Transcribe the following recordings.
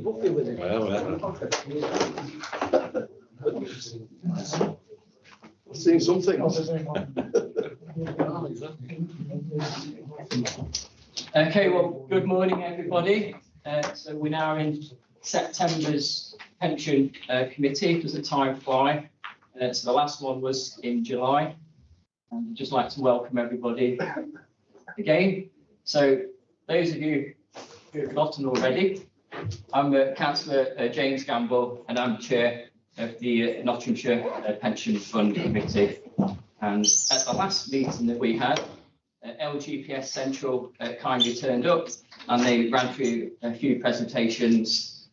Buffy with it. I've seen something. Okay, well, good morning, everybody. So we're now in September's pension committee. Does the time fly? So the last one was in July. And I'd just like to welcome everybody again. So those of you who have forgotten already, I'm Councillor James Gamble, and I'm Chair of the Nottinghamshire Pension Fund Committee. And at the last meeting that we had, LGPS Central kindly turned up and they ran through a few presentations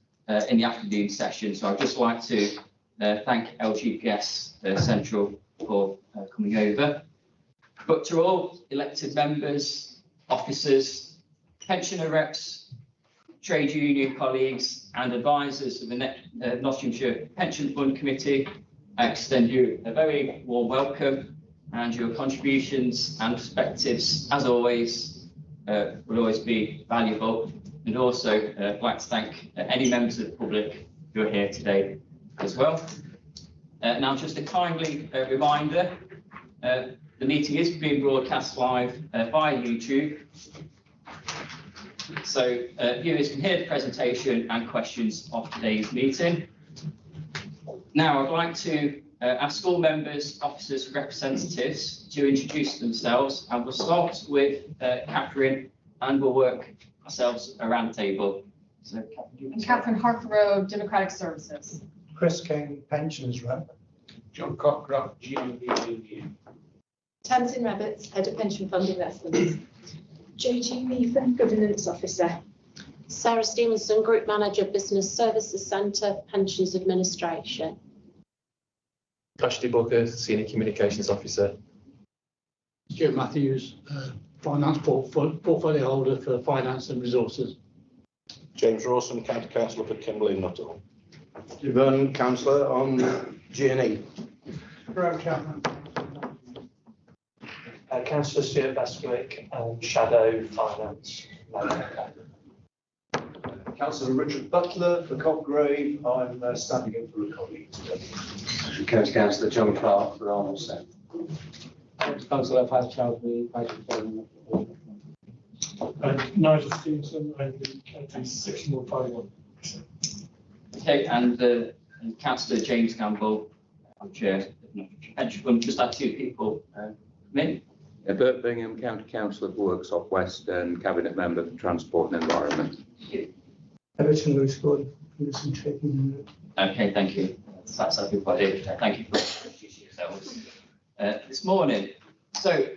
in the afternoon session. So I'd just like to thank LGPS Central for coming over. But to all elected members, officers, pensioner reps, trade union colleagues and advisors of the Nottinghamshire Pension Fund Committee, I extend you a very warm welcome, and your contributions and perspectives, as always, will always be valuable. And also, I'd like to thank any members of the public who are here today as well. Now, just a kindly reminder, the meeting is being broadcast live via YouTube. So viewers can hear the presentation and questions of today's meeting. Now, I'd like to ask all members, officers, and representatives to introduce themselves, and we'll start with Catherine, and we'll work ourselves around the table. So, Catherine Harker, Democratic Services. Chris King, Pensions Rep. John Cockcroft, GMB. Tamsin Rabbits, Head of Pension Fund Investments. JG Meatham, Governance Officer. Sarah Stevenson, Group Manager, Business Services Centre, Pensions Administration. Ashley Booker, Senior Communications Officer. Stuart Matthews, Finance Portfolio Holder for Finance and Resources. James Rawson, County Councillor for Kimberley and Nuttall. Vernon, Councillor on G&E. Graham Chapman. Councillor Stuart Bestwick, Shadow Finance. Councillor Richard Butler for Copgrave. I'm standing in for a colleague today. County Councillor John Clark for Arnold South. Councillor Pat Chowdhury, Nigel Stevenson, I'm the County Sectional Parliament. okay, and Councillor James Gamble, I'm Chair of the Pension Fund. Just had two people come in. Bert Bingham, County Councillor for Worksop West and Cabinet Member for Transport and Environment. Everton Lewis Gordon, Listen Trading. Okay, thank you. That's everybody. Thank you for introducing yourselves this morning. So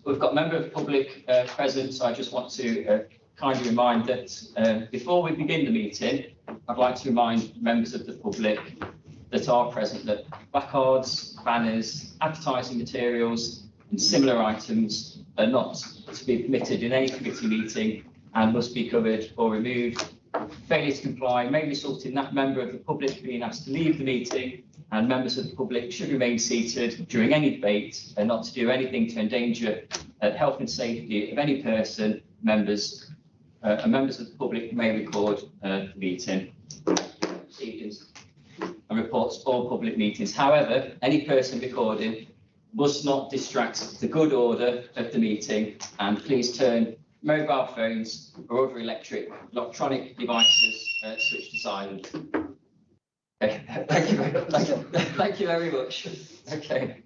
we've got a member of the public present, so I just want to kindly remind that before we begin the meeting, I'd like to remind members of the public that are present that placards, banners, advertising materials and similar items are not to be permitted in any committee meeting and must be covered or removed. Failure to comply may result in that member of the public being asked to leave the meeting, and members of the public should remain seated during any debate and not to do anything to endanger the health and safety of any person. Members of the public may record the meeting proceedings and reports all public meetings. However, any person recording must not distract the good order of the meeting, and please turn mobile phones or other electronic devices switch to silent. Okay. Thank you very much. Okay.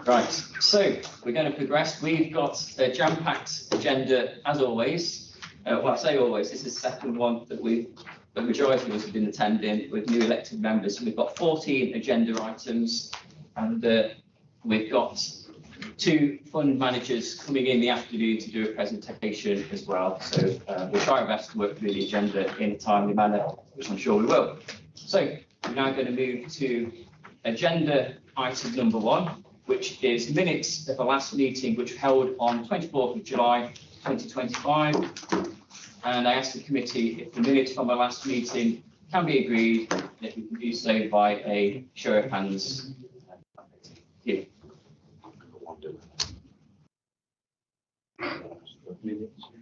Right, so we're going to progress. We've got a jam-packed agenda as always. Well, I say always, this is the second one that the majority of us have been attending with new elected members. We've got 14 agenda items, and we've got two fund managers coming in the afternoon to do a presentation as well. So we'll try our best to work through the agenda in a timely manner, which I'm sure we will. So we're now going to move to agenda item number 1, which is minutes of the last meeting, which was held on 24th of July 2025. And I asked the committee if the minutes from the last meeting can be agreed, and if we can do so by a show of hands. Here.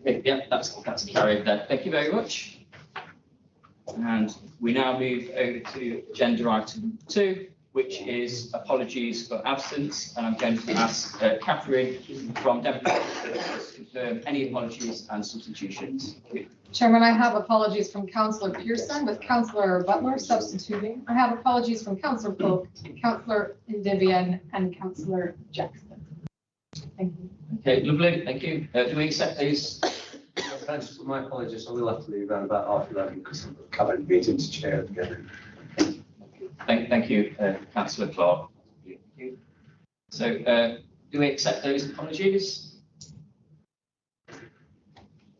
Yeah, that's carried then. Thank you very much. And we now move over to agenda item 2, which is apologies for absence. And I'm going to ask Catherine from Democratic to confirm any apologies and substitutions. Chairman, I have apologies from Councillor Pearson with Councillor Butler substituting. I have apologies from Councillor Polk, Councillor Indivian, and Councillor Jackson. Thank you. Okay, lovely. Thank you. Do we accept these? Thanks for my apologies. I will have to leave around about 11:30 because I'm coming meeting to chair together. Thank you, Councillor Clark. Thank you. So, do we accept those apologies?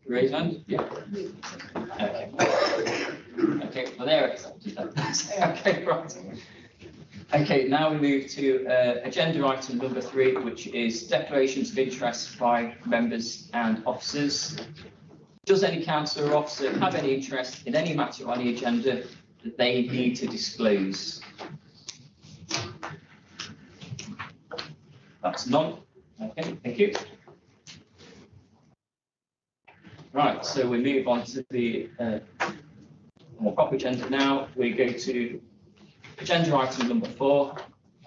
Raise hand? Yeah. Okay. Okay, well, they're accepted. Okay, right. Okay, now we move to agenda item number 3, which is declarations of interest by members and officers. Does any councillor or officer have any interest in any matter on the agenda that they need to disclose? That's none. Okay, thank you. Right, so we move on to the more proper agenda now. We go to agenda item number 4,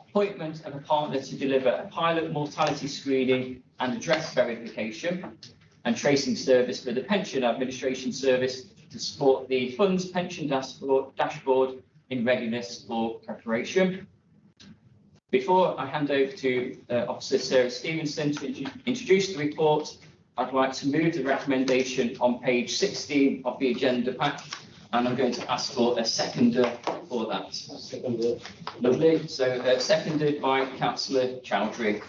appointment of a partner to deliver a pilot mortality screening and address verification and tracing service for the Pension Administration Service to support the Fund's pension dashboard in readiness for preparation. Before I hand over to Officer Sarah Stevenson to introduce the report, I'd like to move the recommendation on page 16 of the agenda pack, and I'm going to ask for a seconder for that. Seconder. Lovely. So seconded by Councillor Chowdhury.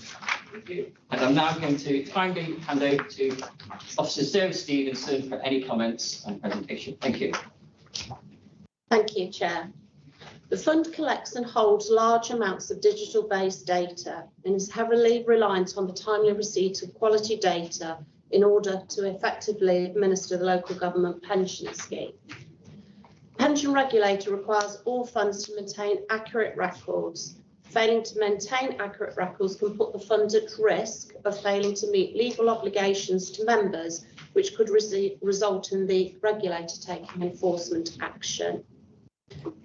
And I'm now going to kindly hand over to Officer Sarah Stevenson for any comments and presentation. Thank you. Thank you, Chair. The Fund collects and holds large amounts of digital-based data and is heavily reliant on the timely receipt of quality data in order to effectively administer the local government pension scheme. The pension regulator requires all funds to maintain accurate records. Failing to maintain accurate records can put the fund at risk of failing to meet legal obligations to members, which could result in the regulator taking enforcement action.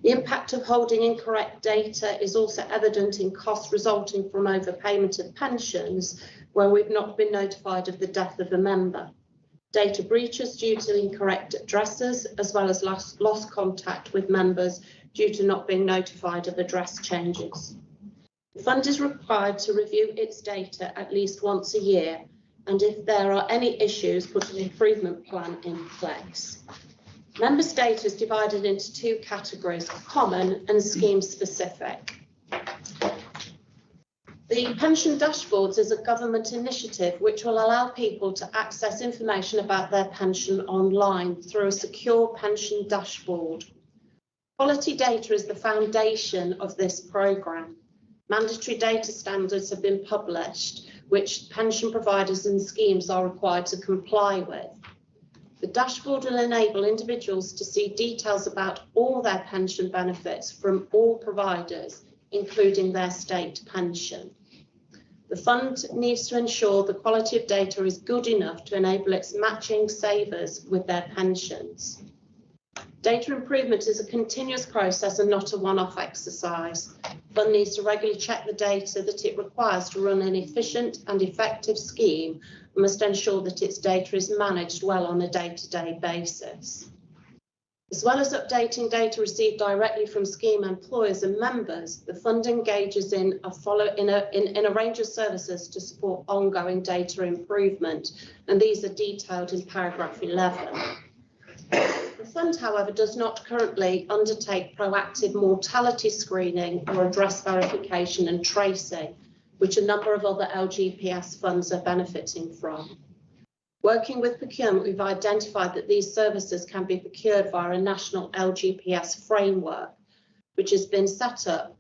The impact of holding incorrect data is also evident in costs resulting from overpayment of pensions, where we've not been notified of the death of a member. Data breaches due to incorrect addresses, as well as lost contact with members due to not being notified of address changes. The fund is required to review its data at least once a year, and if there are any issues, put an improvement plan in place. Members' data is divided into 2 categories, common and scheme specific. The pension dashboards is a government initiative which will allow people to access information about their pension online through a secure pension dashboard. Quality data is the foundation of this programme. Mandatory data standards have been published, which pension providers and schemes are required to comply with. The dashboard will enable individuals to see details about all their pension benefits from all providers, including their state pension. The fund needs to ensure the quality of data is good enough to enable its matching savers with their pensions. Data improvement is a continuous process and not a one-off exercise. The fund needs to regularly check the data that it requires to run an efficient and effective scheme and must ensure that its data is managed well on a day-to-day basis. As well as updating data received directly from scheme employers and members, the fund engages in a range of services to support ongoing data improvement, and these are detailed in paragraph 11. The fund, however, does not currently undertake proactive mortality screening or address verification and tracing, which a number of other LGPS funds are benefiting from. Working with procurement, we've identified that these services can be procured via a national LGPS framework, which has been set up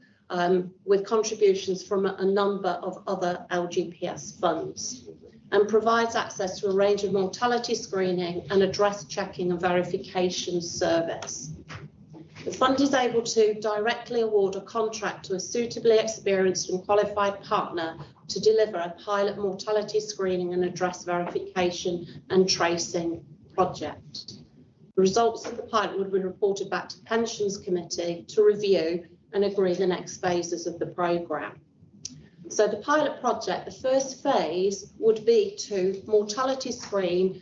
with contributions from a number of other LGPS funds, and provides access to a range of mortality screening and address checking and verification service. The fund is able to directly award a contract to a suitably experienced and qualified partner to deliver a pilot mortality screening and address verification and tracing project. The results of the pilot would be reported back to the Pensions Committee to review and agree the next phases of the programme. So the pilot project, the first phase would be to mortality screen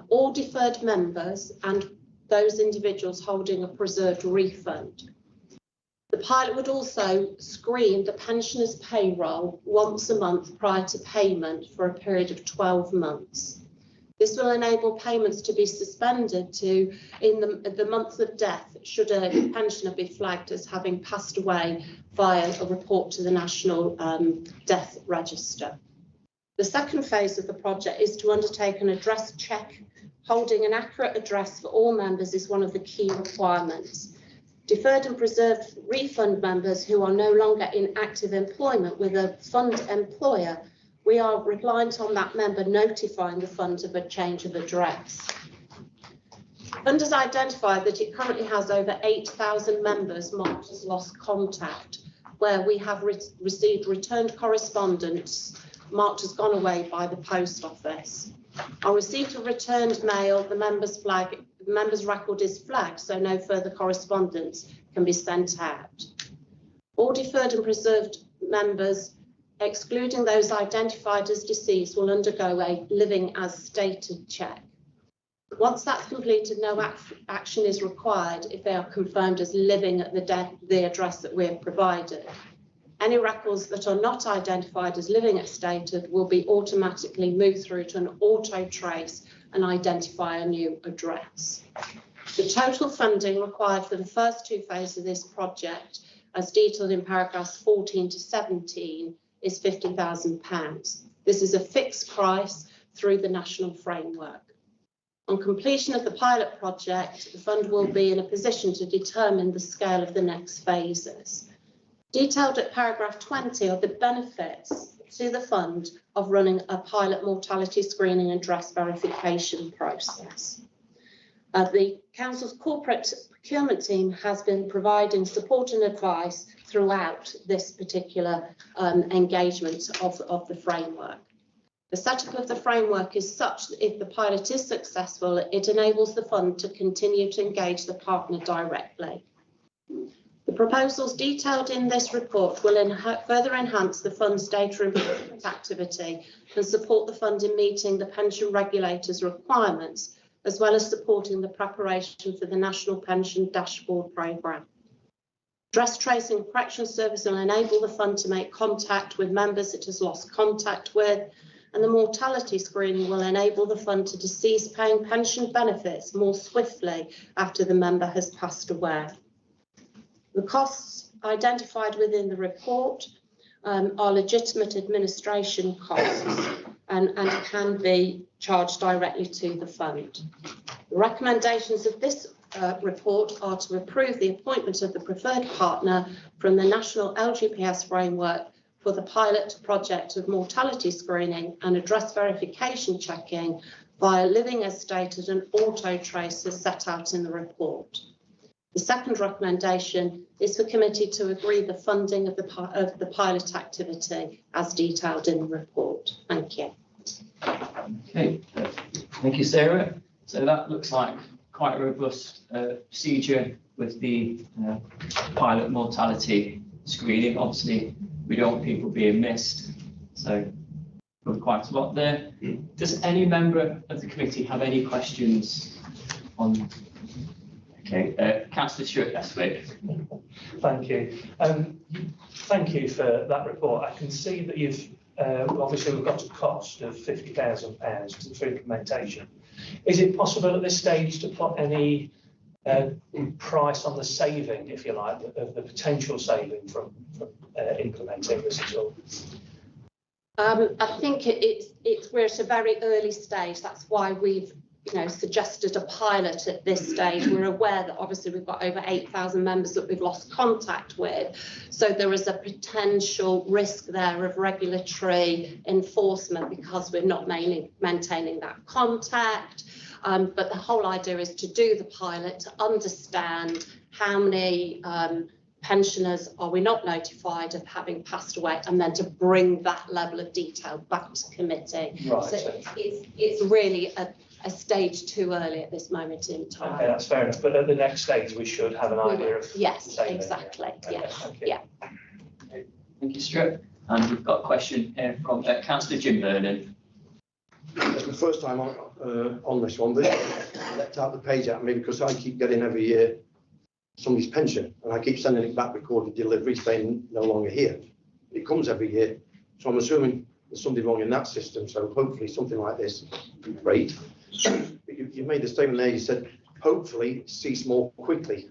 all deferred members and those individuals holding a preserved refund. The pilot would also screen the pensioners' payroll once a month prior to payment for a period of 12 months. This will enable payments to be suspended in the month of death should a pensioner be flagged as having passed away via a report to the National Death Register. The second phase of the project is to undertake an address check. Holding an accurate address for all members is one of the key requirements. Deferred and preserved refund members who are no longer in active employment with a fund employer, we are reliant on that member notifying the fund of a change of address. The fund has identified that it currently has over 8,000 members marked as lost contact, where we have received returned correspondence marked as gone away by the post office. On receipt of returned mail, the member's record is flagged, so no further correspondence can be sent out. All deferred and preserved members, excluding those identified as deceased, will undergo a living as stated check. Once that's completed, no action is required if they are confirmed as living at the address that we have provided. Any records that are not identified as living as stated will be automatically moved through to an auto trace and identify a new address. The total funding required for the first two phases of this project, as detailed in paragraphs 14 to 17, is £50,000. This is a fixed price through the national framework. On completion of the pilot project, the fund will be in a position to determine the scale of the next phases. Detailed at paragraph 20 are the benefits to the fund of running a pilot mortality screening and address verification process. The Council's corporate procurement team has been providing support and advice throughout this particular engagement of the framework. The setup of the framework is such that if the pilot is successful, it enables the fund to continue to engage the partner directly. The proposals detailed in this report will further enhance the fund's data improvement activity and support the fund in meeting the pension regulators' requirements, as well as supporting the preparation for the National Pension Dashboard Programme. Address tracing and correction service will enable the fund to make contact with members it has lost contact with, and the mortality screening will enable the fund to cease paying pension benefits more swiftly after the member has passed away. The costs identified within the report are legitimate administration costs and can be charged directly to the fund. The recommendations of this report are to approve the appointment of the preferred partner from the National LGPS framework for the pilot project of mortality screening and address verification checking via living as stated and auto traces set out in the report. The second recommendation is for committee to agree the funding of the pilot activity as detailed in the report. Thank you. Okay, thank you, Sarah. So that looks like quite a robust procedure with the pilot mortality screening. Obviously, we don't want people being missed, so we've quite a lot there. Does any member of the committee have any questions on? Okay, Councillor Stewart-Bestwick. Thank you. Thank you for that report. I can see that you've obviously we've got a cost of £50,000 for implementation. Is it possible at this stage to put any price on the saving, if you like, of the potential saving from implementing this at all? I think we're at a very early stage. That's why we've suggested a pilot at this stage. We're aware that obviously we've got over 8,000 members that we've lost contact with. So there is a potential risk there of regulatory enforcement because we're not maintaining that contact. But the whole idea is to do the pilot to understand how many pensioners are we not notified of having passed away, and then to bring that level of detail back to committee. Right. So it's really a stage too early at this moment in Okay, time. that's fair enough. But at the next stage, we should have an We idea will. of. Yes, saving. exactly. Okay, Yeah, thank you. yeah. Thank you, Stuart. And we've got a question here from Councillor Jim Vernon. It's the first time on this one. This leapt out the page at me because I keep getting every year somebody's pension and I keep sending it back recorded delivery saying no longer here. It comes every year. So I'm assuming there's something wrong in that system. So hopefully something like this would be great. You made a statement there, you said, hopefully cease more quickly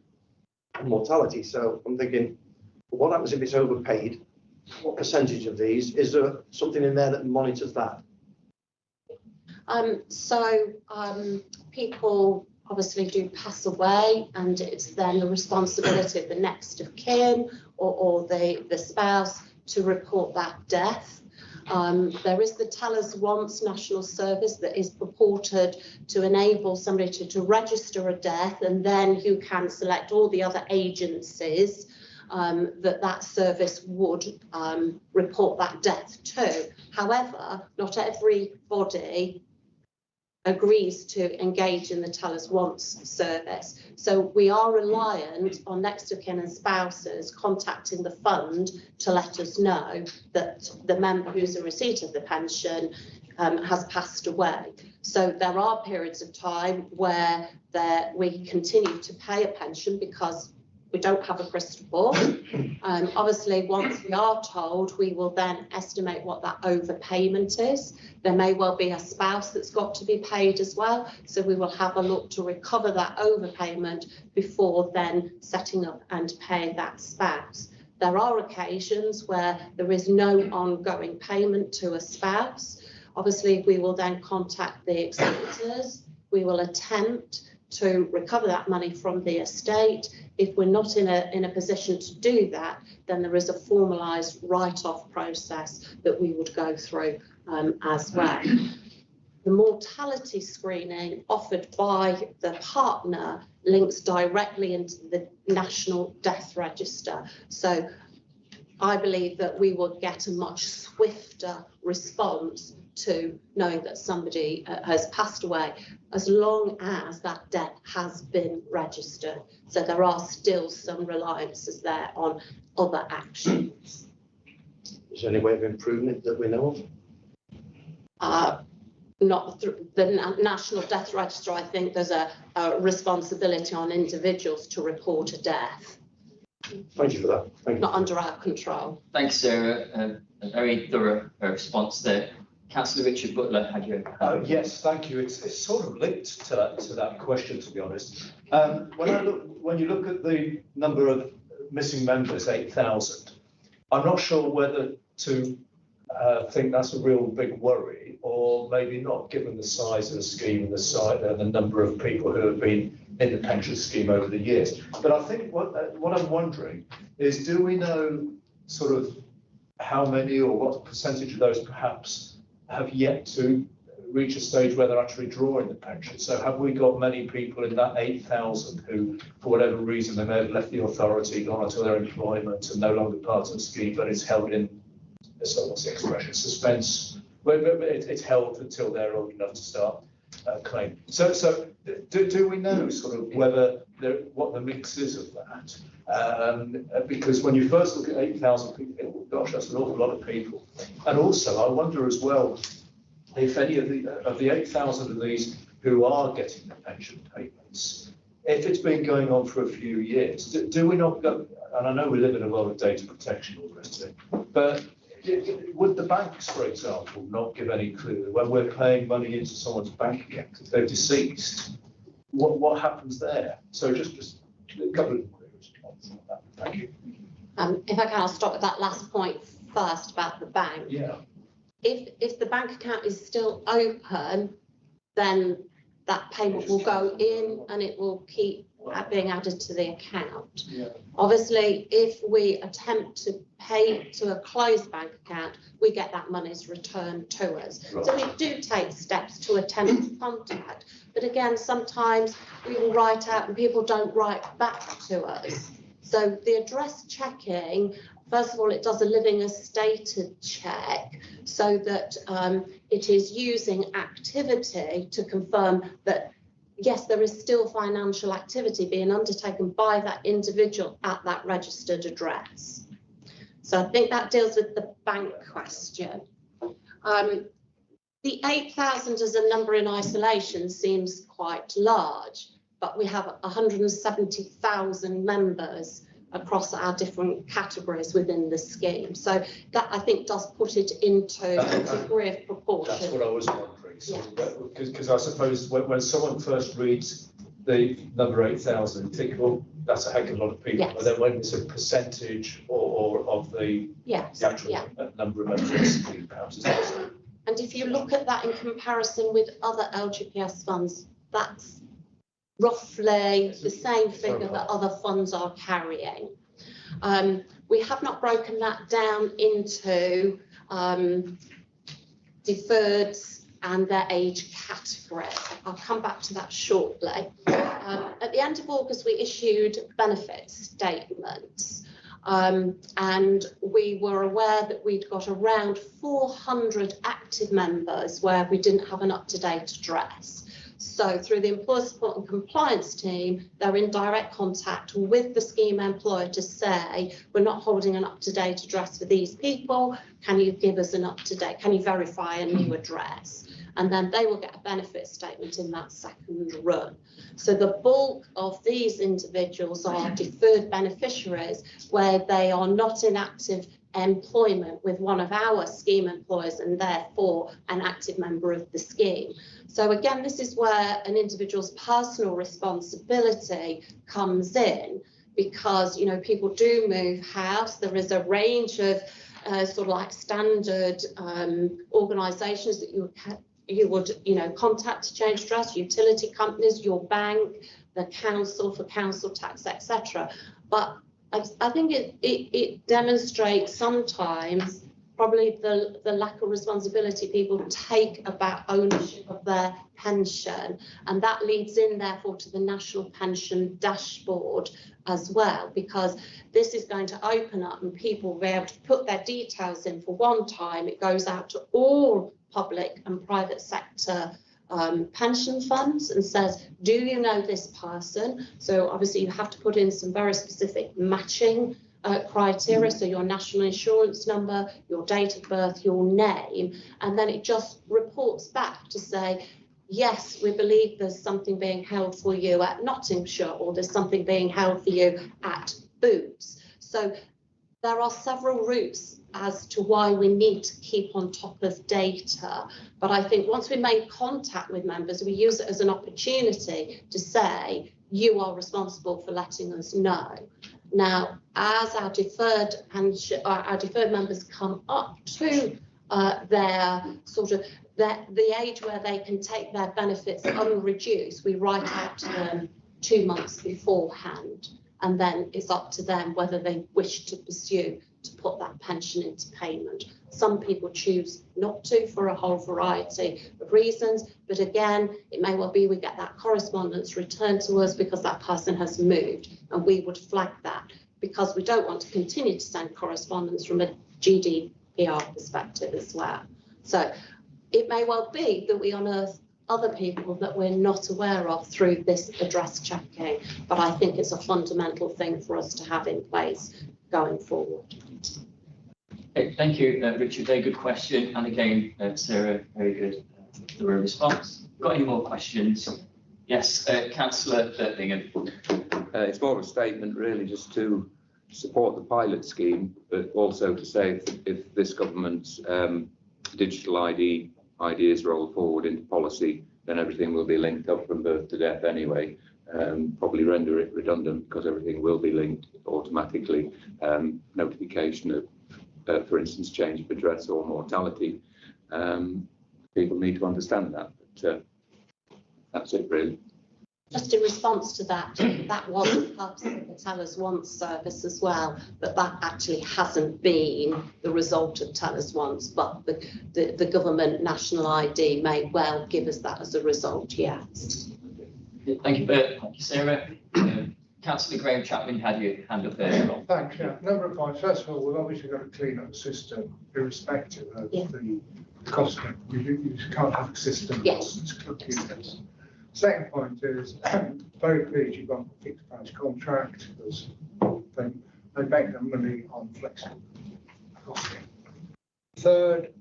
on mortality. So I'm thinking, what happens if it's overpaid? What percentage of these? Is there something in there that monitors that? People obviously do pass away, and it's then the responsibility of the next of kin or the spouse to report that death. There is the Tell Us Once national service that is purported to enable somebody to register a death, and then you can select all the other agencies that service would report that death to. However, not everybody agrees to engage in the Tell Us Once service. So we are reliant on next of kin and spouses contacting the fund to let us know that the member who's in receipt of the pension has passed away. So there are periods of time where we continue to pay a pension because we don't have a crystal ball. Obviously, once we are told, we will then estimate what that overpayment is. There may well be a spouse that's got to be paid as well. So we will have a look to recover that overpayment before then setting up and paying that spouse. There are occasions where there is no ongoing payment to a spouse. Obviously, we will then contact the executors. We will attempt to recover that money from the estate. If we're not in a position to do that, then there is a formalised write-off process that we would go through as well. The mortality screening offered by the partner links directly into the National Death Register. So I believe that we will get a much swifter response to knowing that somebody has passed away, as long as that death has been registered. So there are still some reliances there on other actions. Is there any way of improving it that we know of? Not through the National Death Register. I think there's a responsibility on individuals to report a death. Thank you for that. Thank you. Not under our control. Thanks, Sarah. A very thorough response there. Councillor Richard Butler, had you? Yes, thank you. It's sort of linked to that question, to be honest. When you look at the number of missing members, 8,000, I'm not sure whether to think that's a real big worry or maybe not, given the size of the scheme and the number of people who have been in the pension scheme over the years. But I think what I'm wondering is, do we know sort of how many or what percentage of those perhaps have yet to reach a stage where they're actually drawing the pension? So have we got many people in that 8,000 who, for whatever reason, they may have left the authority, gone onto their employment and no longer part of the scheme, but it's held in, what's the expression, suspense? Well, it's held until they're old enough to start claim. So do we know sort of what the mix is of that? Because when you first look at 8,000 people, gosh, that's an awful lot of people. And also, I wonder as well if any of the 8,000 of these who are getting the pension payments, if it's been going on for a few years, do we not go? And I know we live in a world of data protection all the rest of it, but would the banks, for example, not give any clue when we're paying money into someone's bank account if they're deceased? What happens there? So just a couple of queries on that. Thank you. If I can, I'll start with that last point first about the bank. Yeah. If the bank account is still open, then that payment will go in and it will keep being added to the account. Yeah. Obviously, if we attempt to pay to a closed bank account, we get that money's returned to us. Right. So we do take steps to attempt to contact. But again, sometimes we will write out and people don't write back to us. So the address checking first of all, it does a living as stated check so that it is using activity to confirm that, yes, there is still financial activity being undertaken by that individual at that registered address. So I think that deals with the bank question. The 8,000 as a number in isolation seems quite large, but we have 170,000 members across our different categories within the scheme. So that, I think, does put it into a degree of proportion. That's what I was wondering. Yes. Because I suppose when someone first reads the number 8,000, you think, well, that's a heck of a lot of people. Yes. But then when it's a percentage or of the actual number of members, perhaps it's not. And if you look at that in comparison with other LGPS funds, that's roughly the same figure that other funds are carrying. We have not broken that down into deferreds and their age category. I'll come back to that shortly. At the end of August, we issued benefit statements. And we were aware that we'd got around 400 active members where we didn't have an up-to-date address. So through the Employer Support and Compliance team, they're in direct contact with the scheme employer to say, we're not holding an up-to-date address for these people. Can you give us an up-to-date? Can you verify a new address? And then they will get a benefit statement in that second run. So the bulk of these individuals are deferred beneficiaries where they are not in active employment with one of our scheme employers and therefore an active member of the scheme. So again, this is where an individual's personal responsibility comes in, because, you know, people do move house. There is a range of sort of like standard organisations that you would, you know, contact to change address, utility companies, your bank, the council for council tax, etc. But I think it demonstrates sometimes probably the lack of responsibility people take about ownership of their pension, and that leads in therefore to the National Pension Dashboard as well, because this is going to open up and people will be able to put their details in for one time. It goes out to all public and private sector pension funds and says, do you know this person? So obviously you have to put in some very specific matching criteria, so your national insurance number, your date of birth, your name, and then it just reports back to say, yes, we believe there's something being held for you at Nottinghamshire, or there's something being held for you at Boots. So there are several routes as to why we need to keep on top of data. But I think once we make contact with members, we use it as an opportunity to say, you are responsible for letting us know. Now, as our deferred members come up to their sort of the age where they can take their benefits unreduced, we write out to them 2 months beforehand, and then it's up to them whether they wish to pursue to put that pension into payment. Some people choose not to for a whole variety of reasons, but again, it may well be we get that correspondence returned to us because that person has moved, and we would flag that because we don't want to continue to send correspondence from a GDPR perspective as well. So it may well be that we unearth other people that we're not aware of through this address checking, but I think it's a fundamental thing for us to have in place going forward. Okay, thank you, Richard. Very good question. And again, Sarah, very good thorough response. Got any more questions? Yes, Councillor Bingham. It's more of a statement really just to support the pilot scheme, but also to say if this government's digital ID ideas roll forward into policy, then everything will be linked up from birth to death anyway. Probably render it redundant because everything will be linked automatically. Notification of, for instance, change of address or mortality. People need to understand that, but that's it really. Just in response to that, that was the purpose of the Tell Us Once service as well, but that actually hasn't been the result of Tell Us Once, but the government national ID may well give us that as a result, yes. Thank you, Sarah. Councillor Graham Chapman had your hand up there. Rob. Thanks, yeah. Number of points. First of all, we've obviously got to clean up the system irrespective of the costing. You can't have a system that's clunky. Second point is, very pleased you've got a fixed price contract because they make their money on flexible costing. Third,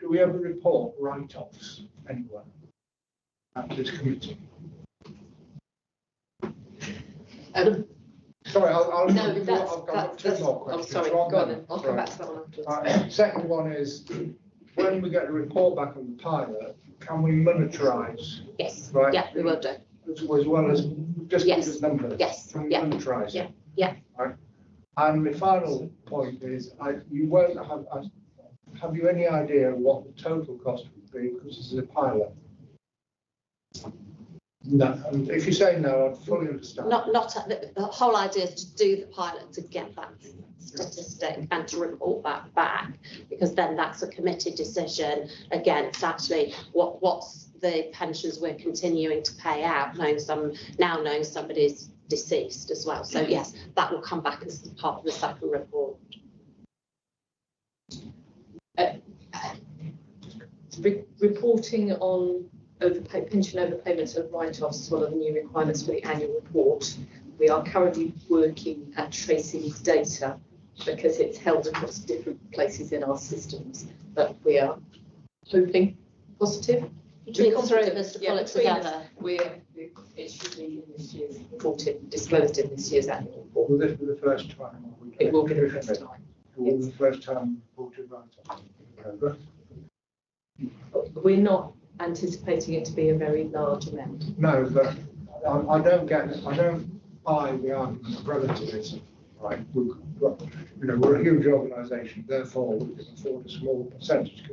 do we ever report write-offs anywhere at this committee? Sorry, I've got two more questions. Sorry, go on then. I'll come back to that one afterwards. Second one is, when we get a report back on the pilot, can we monetize? Yes. Right. Yeah, we will do. As well as just give us numbers. Yes. Can we monetize? Yeah. Yeah. Right. And the final point is, you won't have you any idea what the total cost would be because this is a pilot? No. And if you say no, I fully understand. The whole idea is to do the pilot to get that statistic and to report that back, because then that's a committee decision. Again, it's actually what's the pensions we're continuing to pay out, knowing somebody's deceased as well. So yes, that will come back as part of the second report. Reporting on pension overpayments and write-offs is one of the new requirements for the annual report. We are currently working at tracing this data because it's held across different places in our systems, but we are hoping positive. Between the three of us to pull it together. It should be in this year's reported, disclosed in this year's annual report. Will this be the first time? It will be the first time. It will be the first time reported write-off. We're not anticipating it to be a very large amount. No, but I don't buy the argument of relativism, right? We're a huge organisation, therefore we can afford a small percentage.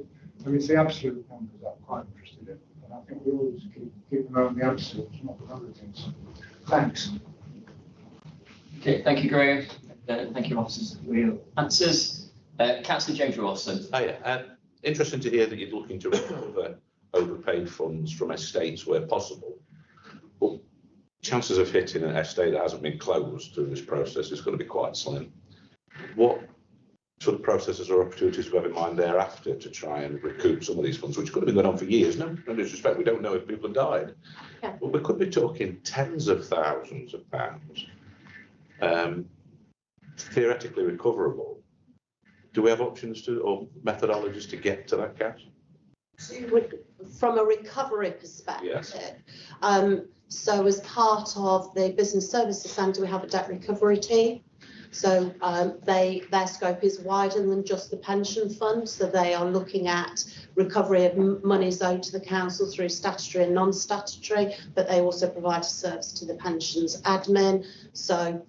I mean, it's the absolute numbers I'm quite interested in, and I think we always keep an eye on the absolutes, not the other things. Thanks. Okay, thank you, Graham. Thank you, officers, for your answers. Councillor James Rawson. Hiya. Interesting to hear that you're looking to recover overpaid funds from estates where possible. But chances of hitting an estate that hasn't been closed through this process is going to be quite slim. What sort of processes or opportunities do you have in mind thereafter to try and recoup some of these funds, which could have been going on for years? No disrespect, we don't know if people have died. Yeah. But we could be talking tens of thousands of pounds, theoretically recoverable. Do we have options or methodologies to get to that cash? From a recovery perspective, yes. So as part of the Business Services Centre, we have a debt recovery team. So their scope is wider than just the pension fund. So they are looking at recovery of monies owed to the council through statutory and non-statutory, but they also provide a service to the pensions admin. So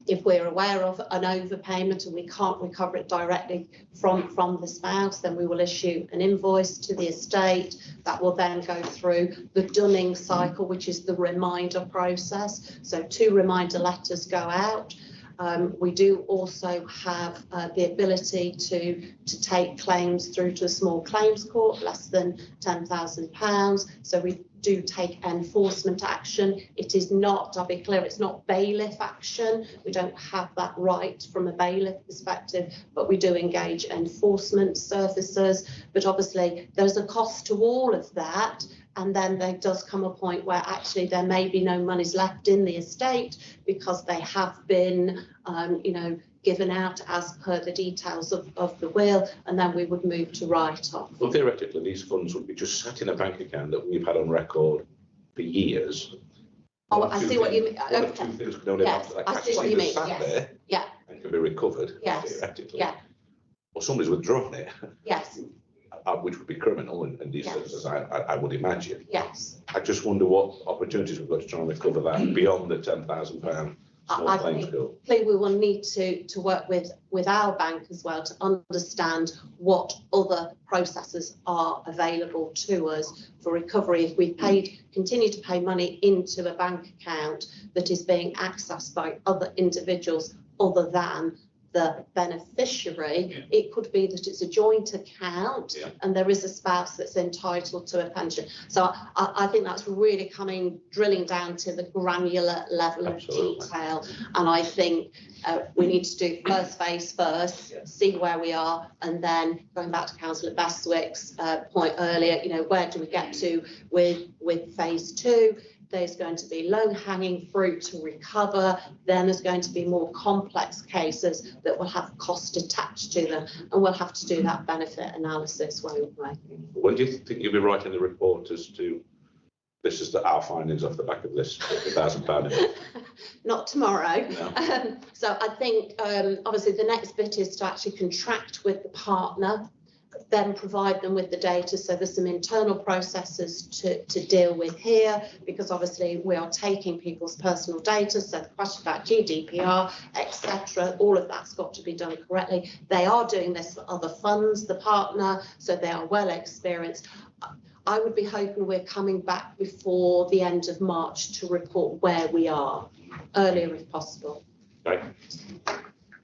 if we're aware of an overpayment and we can't recover it directly from the spouse, then we will issue an invoice to the estate that will then go through the dunning cycle, which is the reminder process. So 2 reminder letters go out. We do also have the ability to take claims through to a small claims court, less than £10,000. So we do take enforcement action. It is not, I'll be clear, it's not bailiff action. We don't have that right from a bailiff perspective, but we do engage enforcement services. But obviously there's a cost to all of that. And then there does come a point where actually there may be no monies left in the estate because they have been, given out as per the details of the will, and then we would move to write-off. Well, theoretically, these funds would be just sat in a bank account that we've had on record for years. Oh, I see what you mean. One of 2 things can only happen to that cash. I see what you mean. Sat there and can be recovered, theoretically. Yeah. Or somebody's withdrawn it. Yes. Which would be criminal in these circumstances, I would imagine. Yes. I just wonder what opportunities we've got to try and recover that beyond the £10,000 small claims bill. I think we will need to work with our bank as well to understand what other processes are available to us for recovery. If we continue to pay money into a bank account that is being accessed by other individuals other than the beneficiary. It could be that it's a joint account and there is a spouse that's entitled to a pension. So I think that's really drilling down to the granular level of detail. And I think we need to do first phase first, see where we are, and then going back to Councillor Bestwick's point earlier, where do we get to with phase 2? There's going to be low-hanging fruit to recover. Then there's going to be more complex cases that will have cost attached to them, and we'll have to do that benefit analysis, won't we? When do you think you'll be writing the report as to this is our findings off the back of this £50,000? Not tomorrow. No. So I think obviously the next bit is to actually contract with the partner, then provide them with the data. So there's some internal processes to deal with here, because obviously we are taking people's personal data. So the question about GDPR, etc., all of that's got to be done correctly. They are doing this for other funds, the partner, so they are well experienced. I would be hoping we're coming back before the end of March to report where we are, earlier if possible. Okay.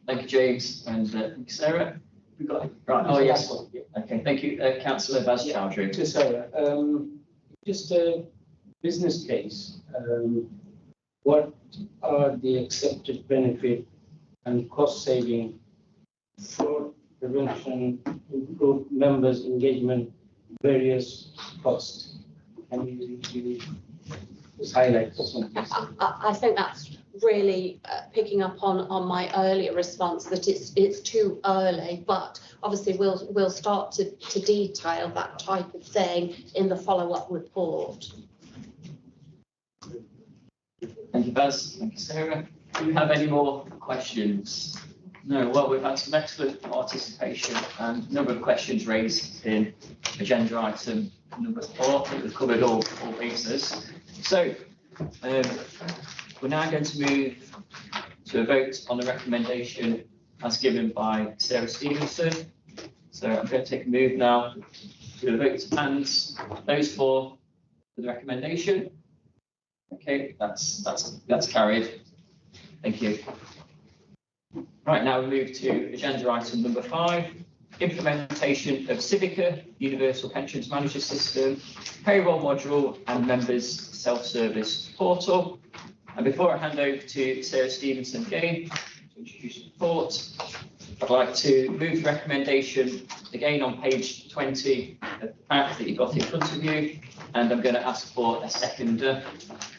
Thank you, James, and thank you, Sarah. We've got right. Oh yes. Okay. Thank you, Councillor Baz Chowdhury. To Sarah, just a business case. What are the accepted benefit and cost saving, fraud prevention, improved members' engagement, various costs? Can you just highlight something? I think that's really picking up on my earlier response that it's too early, but obviously we'll start to detail that type of thing in the follow-up report. Thank you, Baz. Thank you, Sarah. Do you have any more questions? No. Well, we've had some excellent participation and a number of questions raised in agenda item number 4. I think we've covered all bases. So we're now going to move to a vote on the recommendation as given by Sarah Stevenson. So I'm going to take a move now to the vote of hands. Those for the recommendation. Okay, that's carried. Thank you. Right, now we move to agenda item number 5, implementation of Civica, Universal Pensions Manager System, Payroll Module and Members Self-Service Portal. And before I hand over to Sarah Stevenson again to introduce the report, I'd like to move the recommendation again on page 20 of the pack that you've got in front of you, and I'm going to ask for a seconder.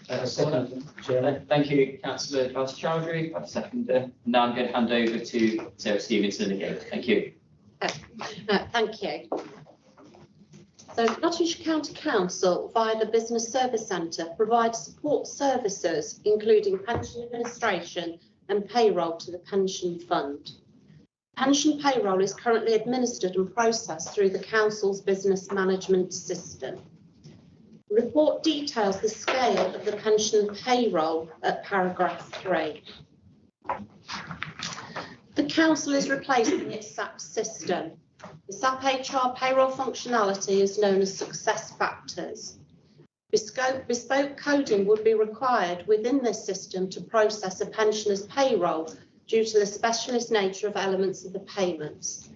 Thank you, Councillor Baz Chowdhury. I have a seconder. Now I'm going to hand over to Sarah Stevenson again. Thank you. Thank you. So Nottinghamshire County Council, via the Business Service Centre, provides support services, including pension administration and payroll to the pension fund. Pension payroll is currently administered and processed through the Council's business management system. The report details the scale of the pension payroll at paragraph 3. The Council is replacing its SAP system. The SAP HR payroll functionality is known as success factors. Bespoke coding would be required within this system to process a pensioner's payroll due to the specialist nature of elements of the payments.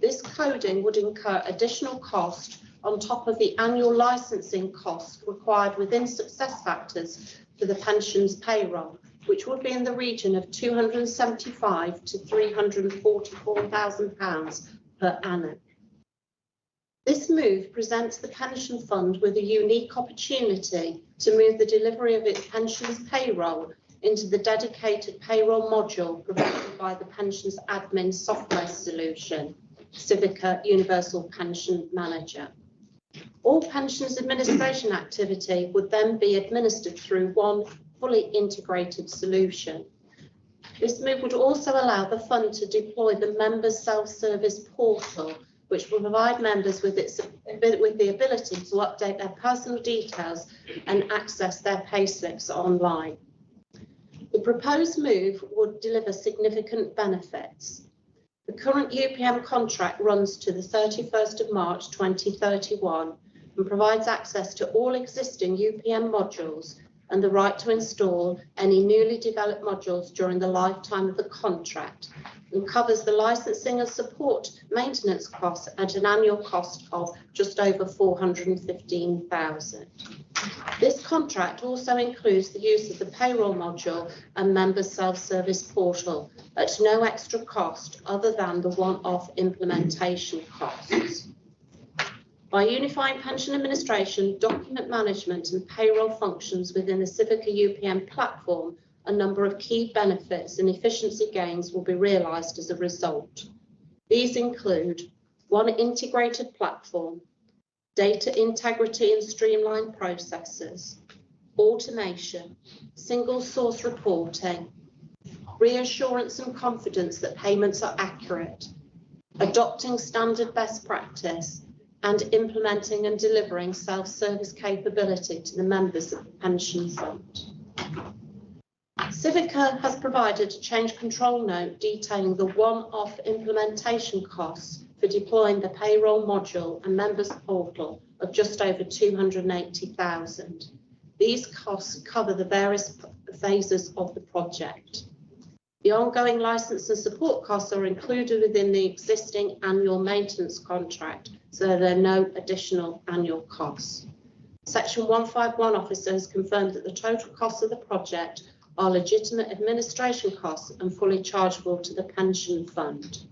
This coding would incur additional cost on top of the annual licensing cost required within success factors for the pensions payroll, which would be in the region of £275,000 to £344,000 per annum. This move presents the pension fund with a unique opportunity to move the delivery of its pensions payroll into the dedicated payroll module provided by the pensions admin software solution, Civica Universal Pension Manager. All pensions administration activity would then be administered through one fully integrated solution. This move would also allow the fund to deploy the members' self-service portal, which will provide members with the ability to update their personal details and access their payslips online. The proposed move would deliver significant benefits. The current UPM contract runs to the 31st of March 2031 and provides access to all existing UPM modules and the right to install any newly developed modules during the lifetime of the contract, and covers the licensing and support maintenance costs at an annual cost of just over 415,000. This contract also includes the use of the payroll module and member self-service portal at no extra cost other than the one-off implementation costs. By unifying pension administration, document management and payroll functions within the Civica UPM platform, a number of key benefits and efficiency gains will be realised as a result. These include one integrated platform, data integrity and streamlined processes, automation, single source reporting, reassurance and confidence that payments are accurate, adopting standard best practice, and implementing and delivering self-service capability to the members of the pension fund. Civica has provided a change control note detailing the one-off implementation costs for deploying the payroll module and members portal of just over 280,000. These costs cover the various phases of the project. The ongoing license and support costs are included within the existing annual maintenance contract, so there are no additional annual costs. Section 151 officer has confirmed that the total costs of the project are legitimate administration costs and fully chargeable to the pension fund.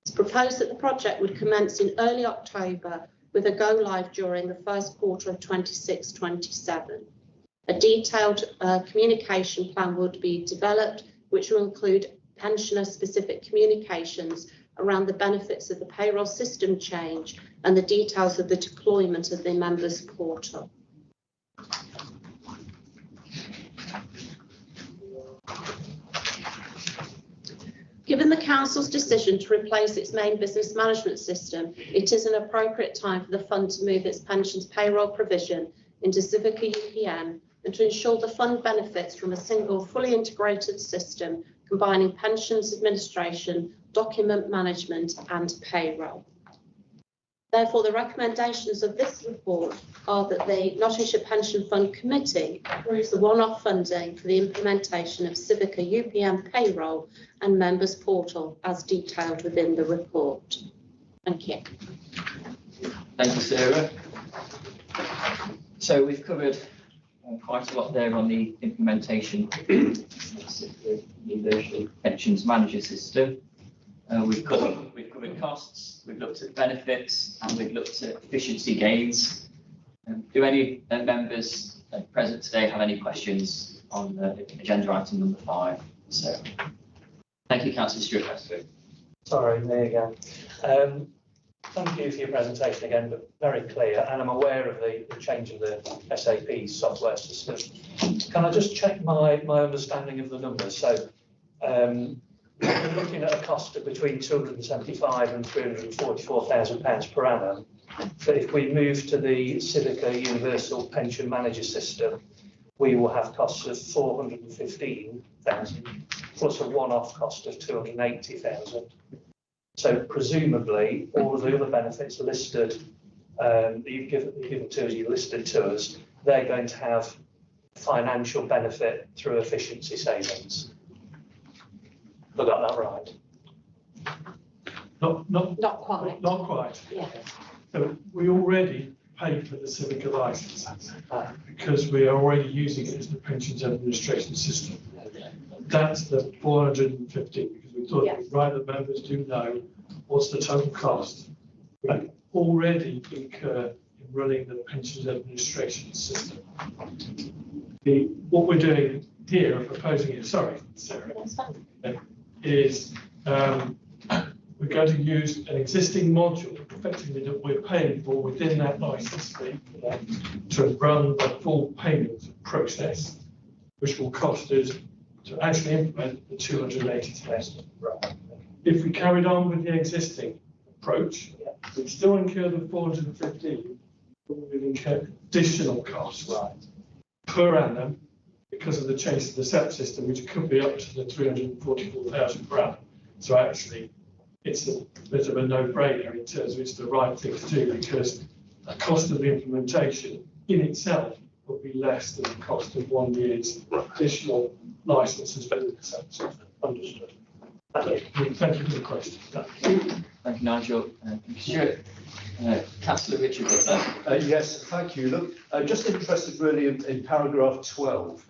It's proposed that the project would commence in early October with a go live during the first quarter of 26-27. A detailed communication plan would be developed, which will include pensioner-specific communications around the benefits of the payroll system change and the details of the deployment of the members portal. Given the Council's decision to replace its main business management system, it is an appropriate time for the fund to move its pensions payroll provision into Civica UPM and to ensure the fund benefits from a single fully integrated system combining pensions administration, document management and payroll. Therefore, the recommendations of this report are that the Nottinghamshire Pension Fund Committee approves the one-off funding for the implementation of Civica UPM payroll and members portal as detailed within the report. Thank you. Thank you, Sarah. So we've covered quite a lot there on the implementation of the Universal Pensions Manager System. We've covered costs, we've looked at benefits, and we've looked at efficiency gains. Do any members present today have any questions on agenda item number 5? So, thank you, Councillor Stewart. Sorry, me again. Thank you for your presentation again, but very clear, and I'm aware of the change of the SAP software system. Can I just check my understanding of the numbers? So, we're looking at a cost of between £275,000 and £344,000 per annum. But if we move to the Civica Universal Pension Manager System, we will have costs of £415,000 plus a one-off cost of £280,000. So presumably, all of the other benefits listed that you've given to us, you listed to us, they're going to have financial benefit through efficiency savings. Have I got that right? Not quite. Not quite. Yeah. So we already paid for the Civica license because we are already using it as the pensions administration system. That's the 450 because we thought it was right that members do know what's the total cost. We already incur in running the pensions administration system. What we're doing here, proposing it, sorry, Sarah, is we're going to use an existing module effectively that we're paying for within that license fee to run the full payment process, which will cost us to actually implement the 280,000. If we carried on with the existing approach, we'd still incur the 415, but we'd incur additional costs per annum because of the change to the SEP system, which could be up to the 344,000 per annum. So actually, it's a bit of a no-brainer in terms of it's the right thing to do because the cost of the implementation in itself will be less than the cost of 1 year's additional licence as business sector. Understood. Thank you for the question. Thank you, Nigel. Thank you, Stuart. Councillor Richard. Yes, thank you. Look, just interested really in paragraph 12,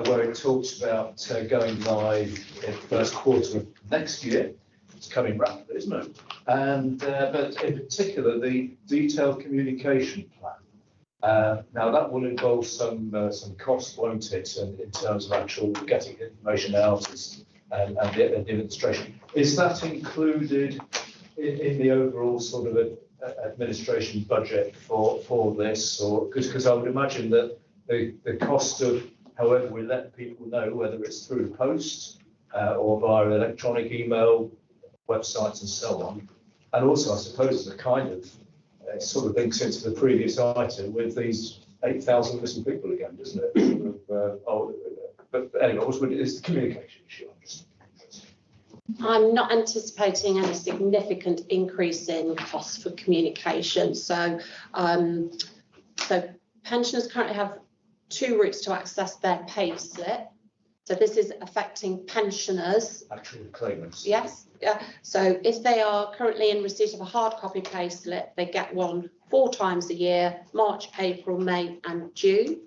where it talks about going live in the first quarter of next year. It's coming rapidly, isn't it? And but in particular, the detailed communication plan. Now that will involve some cost, won't it, in terms of actual getting information out and the administration. Is that included in the overall sort of administration budget for this, or because I would imagine that the cost of however we let people know, whether it's through post or via electronic email, websites and so on, and also I suppose the kind of sort of links into the previous item with these 8,000 missing people again, doesn't it? But anyway, it's the communication issue. I'm not anticipating any significant increase in costs for communication. So pensioners currently have 2 routes to access their pay slip. So this is affecting pensioners. Actual claimants. Yes. Yeah. So if they are currently in receipt of a hard copy pay slip, they get one 4 times a year: March, April, May and June.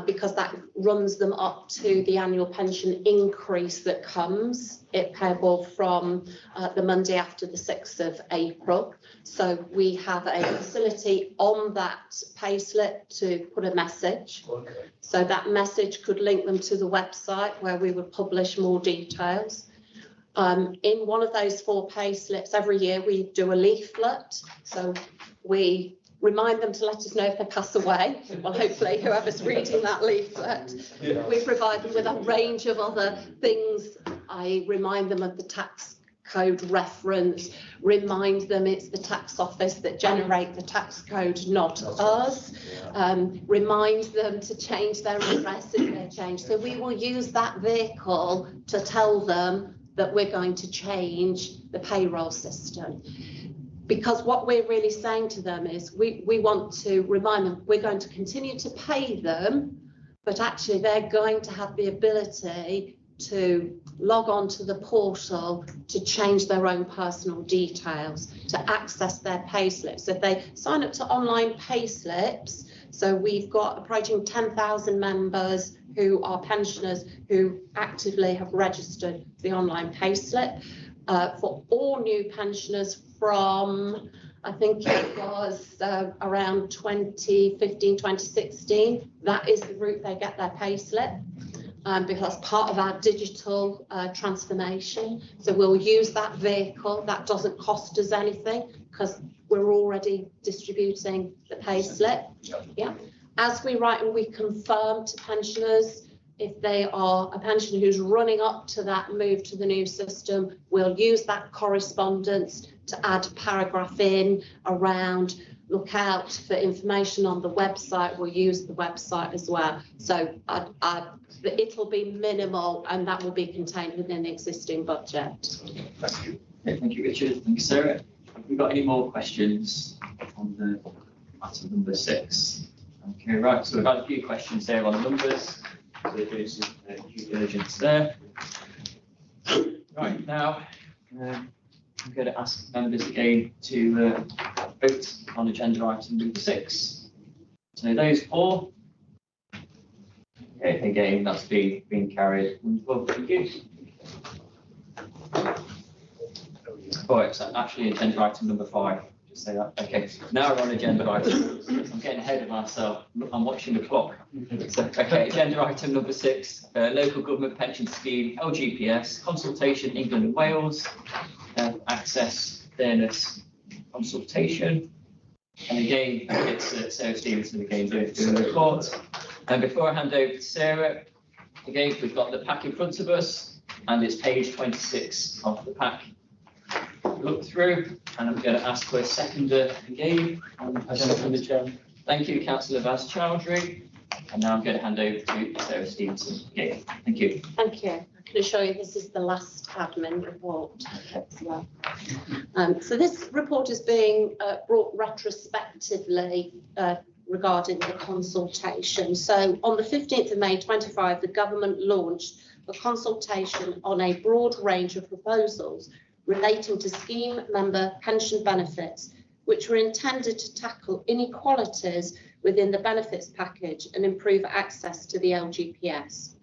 Because that runs them up to the annual pension increase that comes, it payable from the Monday after the 6th of April. So we have a facility on that payslip to put a message. Okay. So that message could link them to the website where we would publish more details. In one of those 4 payslips every year, we do a leaflet. So we remind them to let us know if they pass away. Well, hopefully whoever's reading that leaflet. Yeah. We provide them with a range of other things. I remind them of the tax code reference, remind them it's the tax office that generate the tax code, not us. Remind them to change their address if they change. So we will use that vehicle to tell them that we're going to change the payroll system. Because what we're really saying to them is we want to remind them we're going to continue to pay them, but actually they're going to have the ability to log on to the portal to change their own personal details, to access their pay slips. If they sign up to online pay slips, so we've got approaching 10,000 members who are pensioners who actively have registered the online pay slip. For all new pensioners from, I think it was around 2015, 2016, that is the route they get their pay slip, because part of our digital transformation. So we'll use that vehicle. That doesn't cost us anything because we're already distributing the pay slip. Yeah. As we write and we confirm to pensioners, if they are a pensioner who's running up to that move to the new system, we'll use that correspondence to add a paragraph in around look out for information on the website. We'll use the website as well. So it'll be minimal and that will be contained within the existing budget. Thank you. Okay, thank you, Richard. Thank you, Sarah. Have we got any more questions on the item number 6? Okay, right. So we've had a few questions there on the numbers. So there's due diligence there. Right, now I'm going to ask members again to vote on agenda item number 6. So those for? Okay, again, that's been carried. Well, thank you. Oh, it's actually agenda item number 5. Say that. Okay, now we're on agenda item. I'm getting ahead of myself. I'm watching the clock. So, okay, agenda item number 6, local government pension scheme, LGPS, consultation, England and Wales, access, fairness, consultation. And again, it's Sarah Stevenson again doing the report. And before I hand over to Sarah, again, we've got the pack in front of us, and it's page 26 of the pack. Look through, and I'm going to ask for a seconder again. Thank you, Councillor Vaz Chowdhury. And now I'm going to hand over to Sarah Stevenson again. Thank you. Thank you. I can assure you this is the last admin report as well. So this report is being brought retrospectively regarding the consultation. So on the 15th of May 25, the government launched a consultation on a broad range of proposals relating to scheme member pension benefits, which were intended to tackle inequalities within the benefits package and improve access to the LGPS.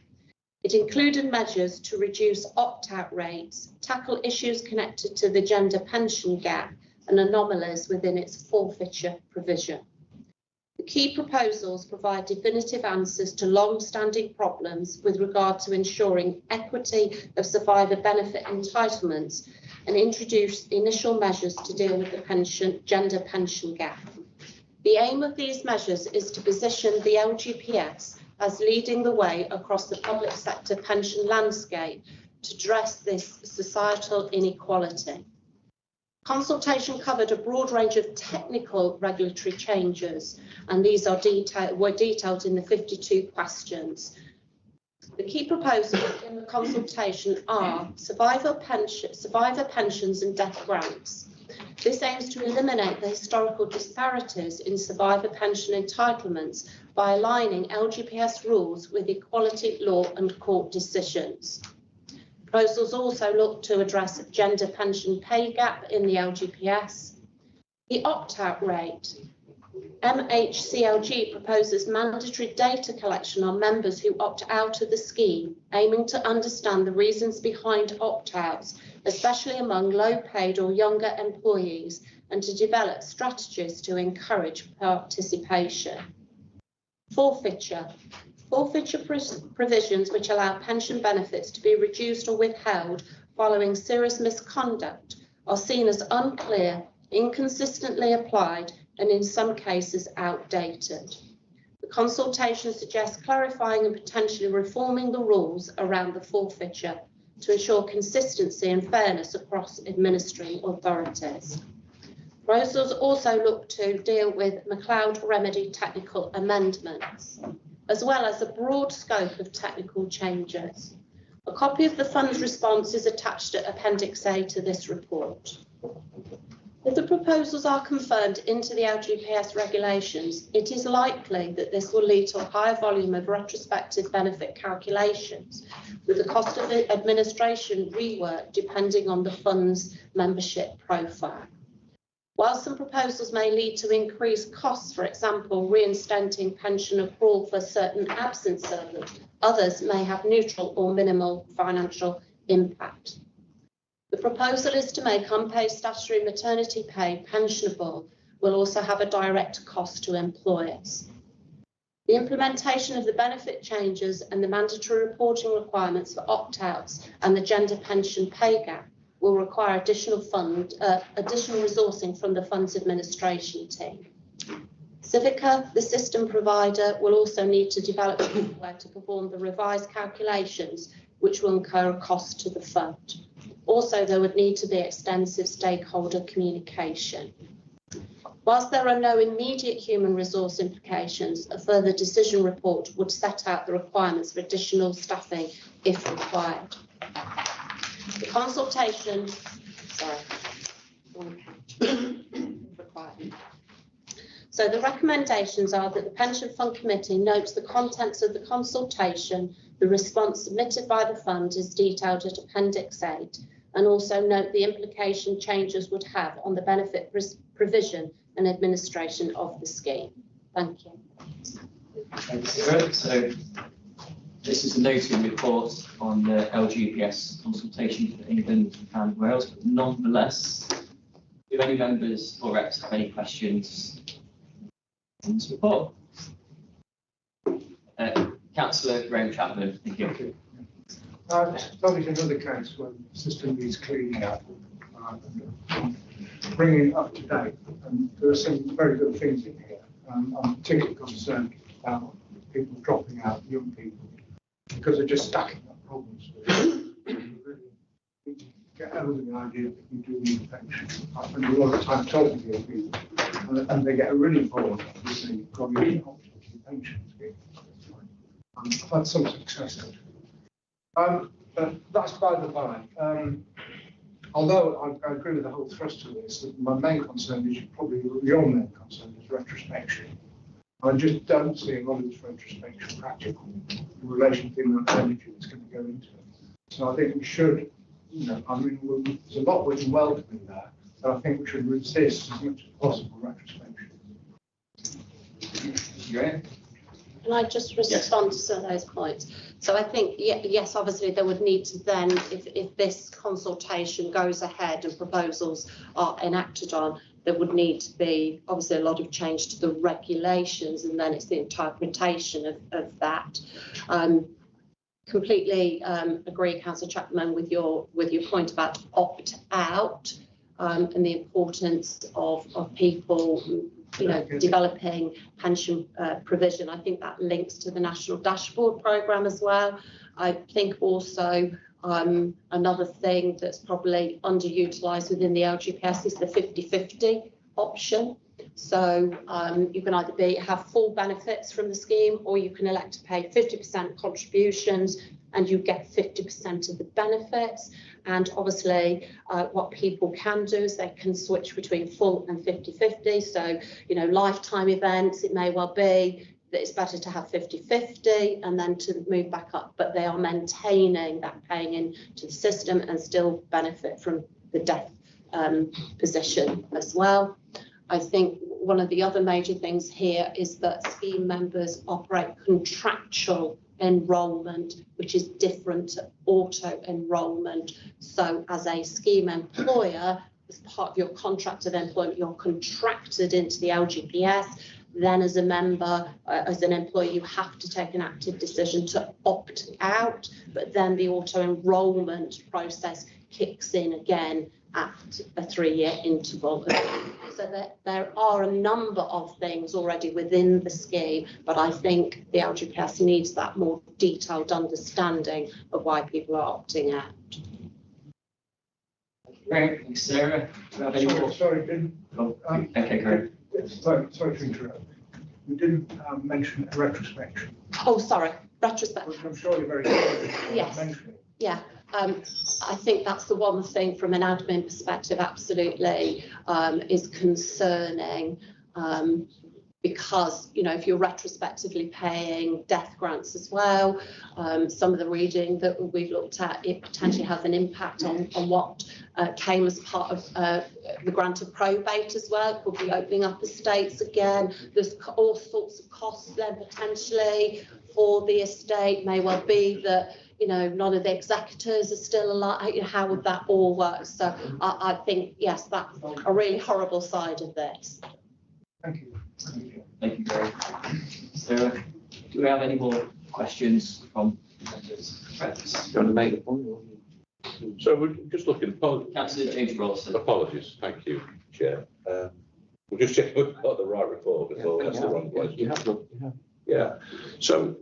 It included measures to reduce opt-out rates, tackle issues connected to the gender pension gap and anomalies within its forfeiture provision. The key proposals provide definitive answers to long-standing problems with regard to ensuring equity of survivor benefit entitlements and introduce initial measures to deal with the gender pension gap. The aim of these measures is to position the LGPS as leading the way across the public sector pension landscape to address this societal inequality. Consultation covered a broad range of technical regulatory changes, and these are were detailed in the 52 questions. The key proposals in the consultation are survivor pensions and death grants. This aims to eliminate the historical disparities in survivor pension entitlements by aligning LGPS rules with equality law and court decisions. Proposals also look to address gender pension pay gap in the LGPS. The opt-out rate. MHCLG proposes mandatory data collection on members who opt out of the scheme, aiming to understand the reasons behind opt-outs, especially among low-paid or younger employees, and to develop strategies to encourage participation. Forfeiture. Forfeiture provisions which allow pension benefits to be reduced or withheld following serious misconduct are seen as unclear, inconsistently applied, and in some cases outdated. The consultation suggests clarifying and potentially reforming the rules around the forfeiture to ensure consistency and fairness across administering authorities. Proposals also look to deal with McLeod remedy technical amendments, as well as a broad scope of technical changes. A copy of the fund's response is attached to Appendix A to this report. If the proposals are confirmed into the LGPS regulations, it is likely that this will lead to a higher volume of retrospective benefit calculations, with the cost of the administration rework depending on the fund's membership profile. While some proposals may lead to increased costs, for example, reinstating pension accrual for certain absent servants, others may have neutral or minimal financial impact. The proposal is to make unpaid statutory maternity pay pensionable, will also have a direct cost to employers. The implementation of the benefit changes and the mandatory reporting requirements for opt-outs and the gender pension pay gap will require additional resourcing from the fund's administration team. Civica, the system provider, will also need to develop software to perform the revised calculations, which will incur a cost to the fund. Also, there would need to be extensive stakeholder communication. Whilst there are no immediate human resource implications, a further decision report would set out the requirements for additional staffing if required. The consultation, required. So the recommendations are that the Pension Fund Committee notes the contents of the consultation, the response submitted by the fund is detailed at Appendix 8, and also note the implication changes would have on the benefit provision and administration of the scheme. Thank you. Thanks, Sarah. So this is a noting report on the LGPS consultation for England and Wales, but nonetheless, if any members or reps have any questions on this report. Councillor Graham Chapman, thank you. Probably another case where the system needs cleaning up, bringing it up to date. And there are some very good things in here. I'm particularly concerned about people dropping out, young people, because they're just stacking up problems. Get over the idea that you do need a pension. I spend a lot of time talking to young people, and they get really bored with the going options and pension scheme. I've had some success at it. But that's by the by. Although I agree with the whole thrust of this, that my main concern is probably your main concern is retrospection. I just don't see a lot of this retrospection practical in relation to the amount of energy that's going to go into it. So I think we should, I mean, there's a lot we can welcome in there, but I think we should resist as much as possible retrospection. Yeah. Can I just respond to some of those points? So I think, yes, obviously there would need to then, if this consultation goes ahead and proposals are enacted on, there would need to be obviously a lot of change to the regulations, and then it's the interpretation of that. Completely agree, Councillor Chapman, with your point about opt out and the importance of people developing pension provision. I think that links to the National Dashboard Programme as well. I think also another thing that's probably underutilised within the LGPS is the 50-50 option. So you can either have full benefits from the scheme, or you can elect to pay 50% contributions and you get 50% of the benefits. And obviously what people can do is they can switch between full and 50-50. So, lifetime events, it may well be that it's better to have 50-50 and then to move back up, but they are maintaining that paying into the system and still benefit from the death position as well. I think one of the other major things here is that scheme members operate contractual enrolment, which is different to auto enrolment. So as a scheme employer, as part of your contract of employment, you're contracted into the LGPS. Then as a member, as an employee, you have to take an active decision to opt out, but then the auto enrolment process kicks in again at a 3-year interval. So there are a number of things already within the scheme, but I think the LGPS needs that more detailed understanding of why people are opting out. Great, thanks, Sarah. Do you have any more? Sorry, didn't. Okay, great. Sorry to interrupt. We didn't mention retrospection. Oh, sorry, retrospection. Which I'm sure you're very sorry. Yes. Yeah. I think that's the one thing from an admin perspective, absolutely, is concerning, because, if you're retrospectively paying death grants as well, some of the reading that we've looked at, it potentially has an impact on what came as part of the grant of probate as well. It could be opening up estates again. There's all sorts of costs then potentially for the estate. May well be that none of the executors are still alive. How would that all work? So I think, yes, that's a really horrible side of this. Thank you. Thank you, Gary. Sarah, do we have any more questions from members? Do you want to make a point? So we're just looking at Councillor James Rawson. Apologies, thank you, Chair. We're just checking we've got the right report before that's the wrong place. Yeah. So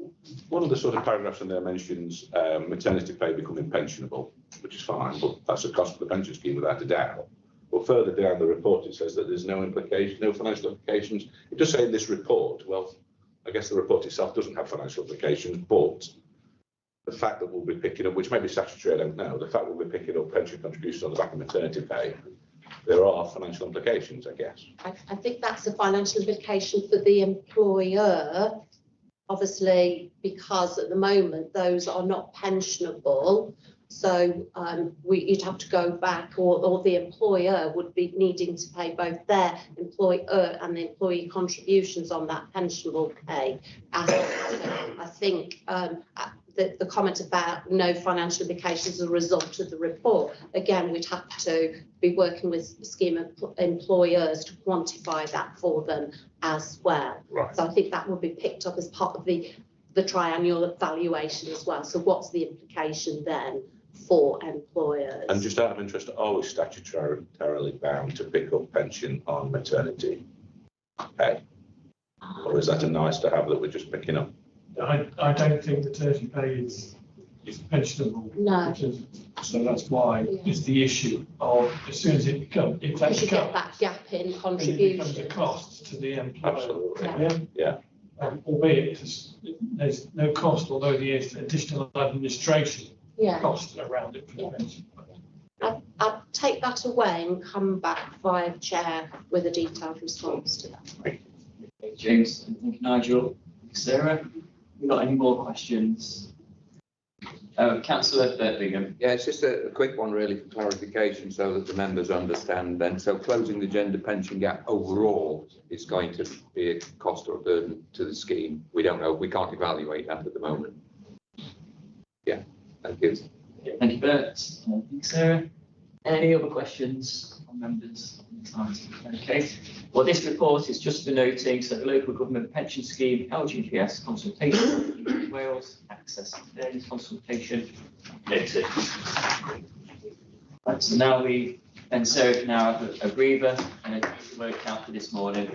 one of the sort of paragraphs in there mentions maternity pay becoming pensionable, which is fine, but that's a cost of the pension scheme without a doubt. But further down the report, it says that there's no financial implications. It does say in this report, well, I guess the report itself doesn't have financial implications, but the fact that we'll be picking up, which may be statutory, I don't know, the fact that we'll be picking up pension contributions on the back of maternity pay, there are financial implications, I guess. I think that's a financial implication for the employer, obviously, because at the moment those are not pensionable. So you'd have to go back, or the employer would be needing to pay both their employer and the employee contributions on that pensionable pay. I think the comment about no financial implications as a result of the report, again, we'd have to be working with scheme employers to quantify that for them as well. Right. So I think that would be picked up as part of the triannual evaluation as well. So what's the implication then for employers? And just out of interest, are we statutorily bound to pick up pension on maternity pay? Or is that a nice to have that we're just picking up? I don't think maternity pay is pensionable. No. So that's why it's the issue of as soon as it becomes, if that Because you get that gap in contribution. it becomes a cost to the employer. Absolutely. Yeah. Albeit there's no cost, although there is additional administration cost around it. I'll take that away and come back via chair with a detailed response to that. James. Thank you, Nigel. Sarah, we got any more questions? Councillor Birmingham. Yeah, it's just a quick one really for clarification so that the members understand then. So closing the gender pension gap overall is going to be a cost or a burden to the scheme. We don't know. We can't evaluate that at the moment. Yeah, thank you. Thank you, Bert. Thank you, Sarah. Any other questions from members? Okay. Well, this report is just for noting, so the local government pension scheme, LGPS consultation, in Wales, access to fairness consultation, noted. Right, so now we, and Sarah now have a breather and a word count for this morning.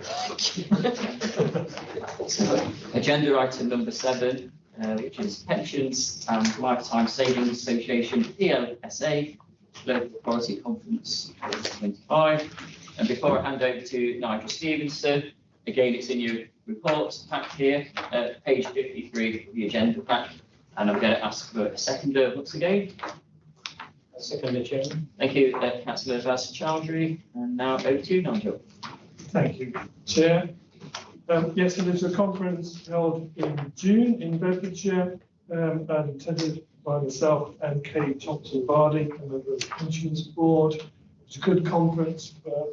So, agenda item number 7, which is Pensions and Lifetime Savings Association, PLSA, Local Authority Conference 2025. And before I hand over to Nigel Stevenson, again, it's in your report pack here, page 53 of the agenda pack. And I'm going to ask for a seconder once again. Second, Chairman. Thank you, Councillor Vassar-Chowdhury. And now over to you, Nigel. Thank you, Chair. Yes, so there's a conference held in June in Bedfordshire, and attended by myself and Kay Thompson-Vardy, a member of the Pensions Board. It's a good conference for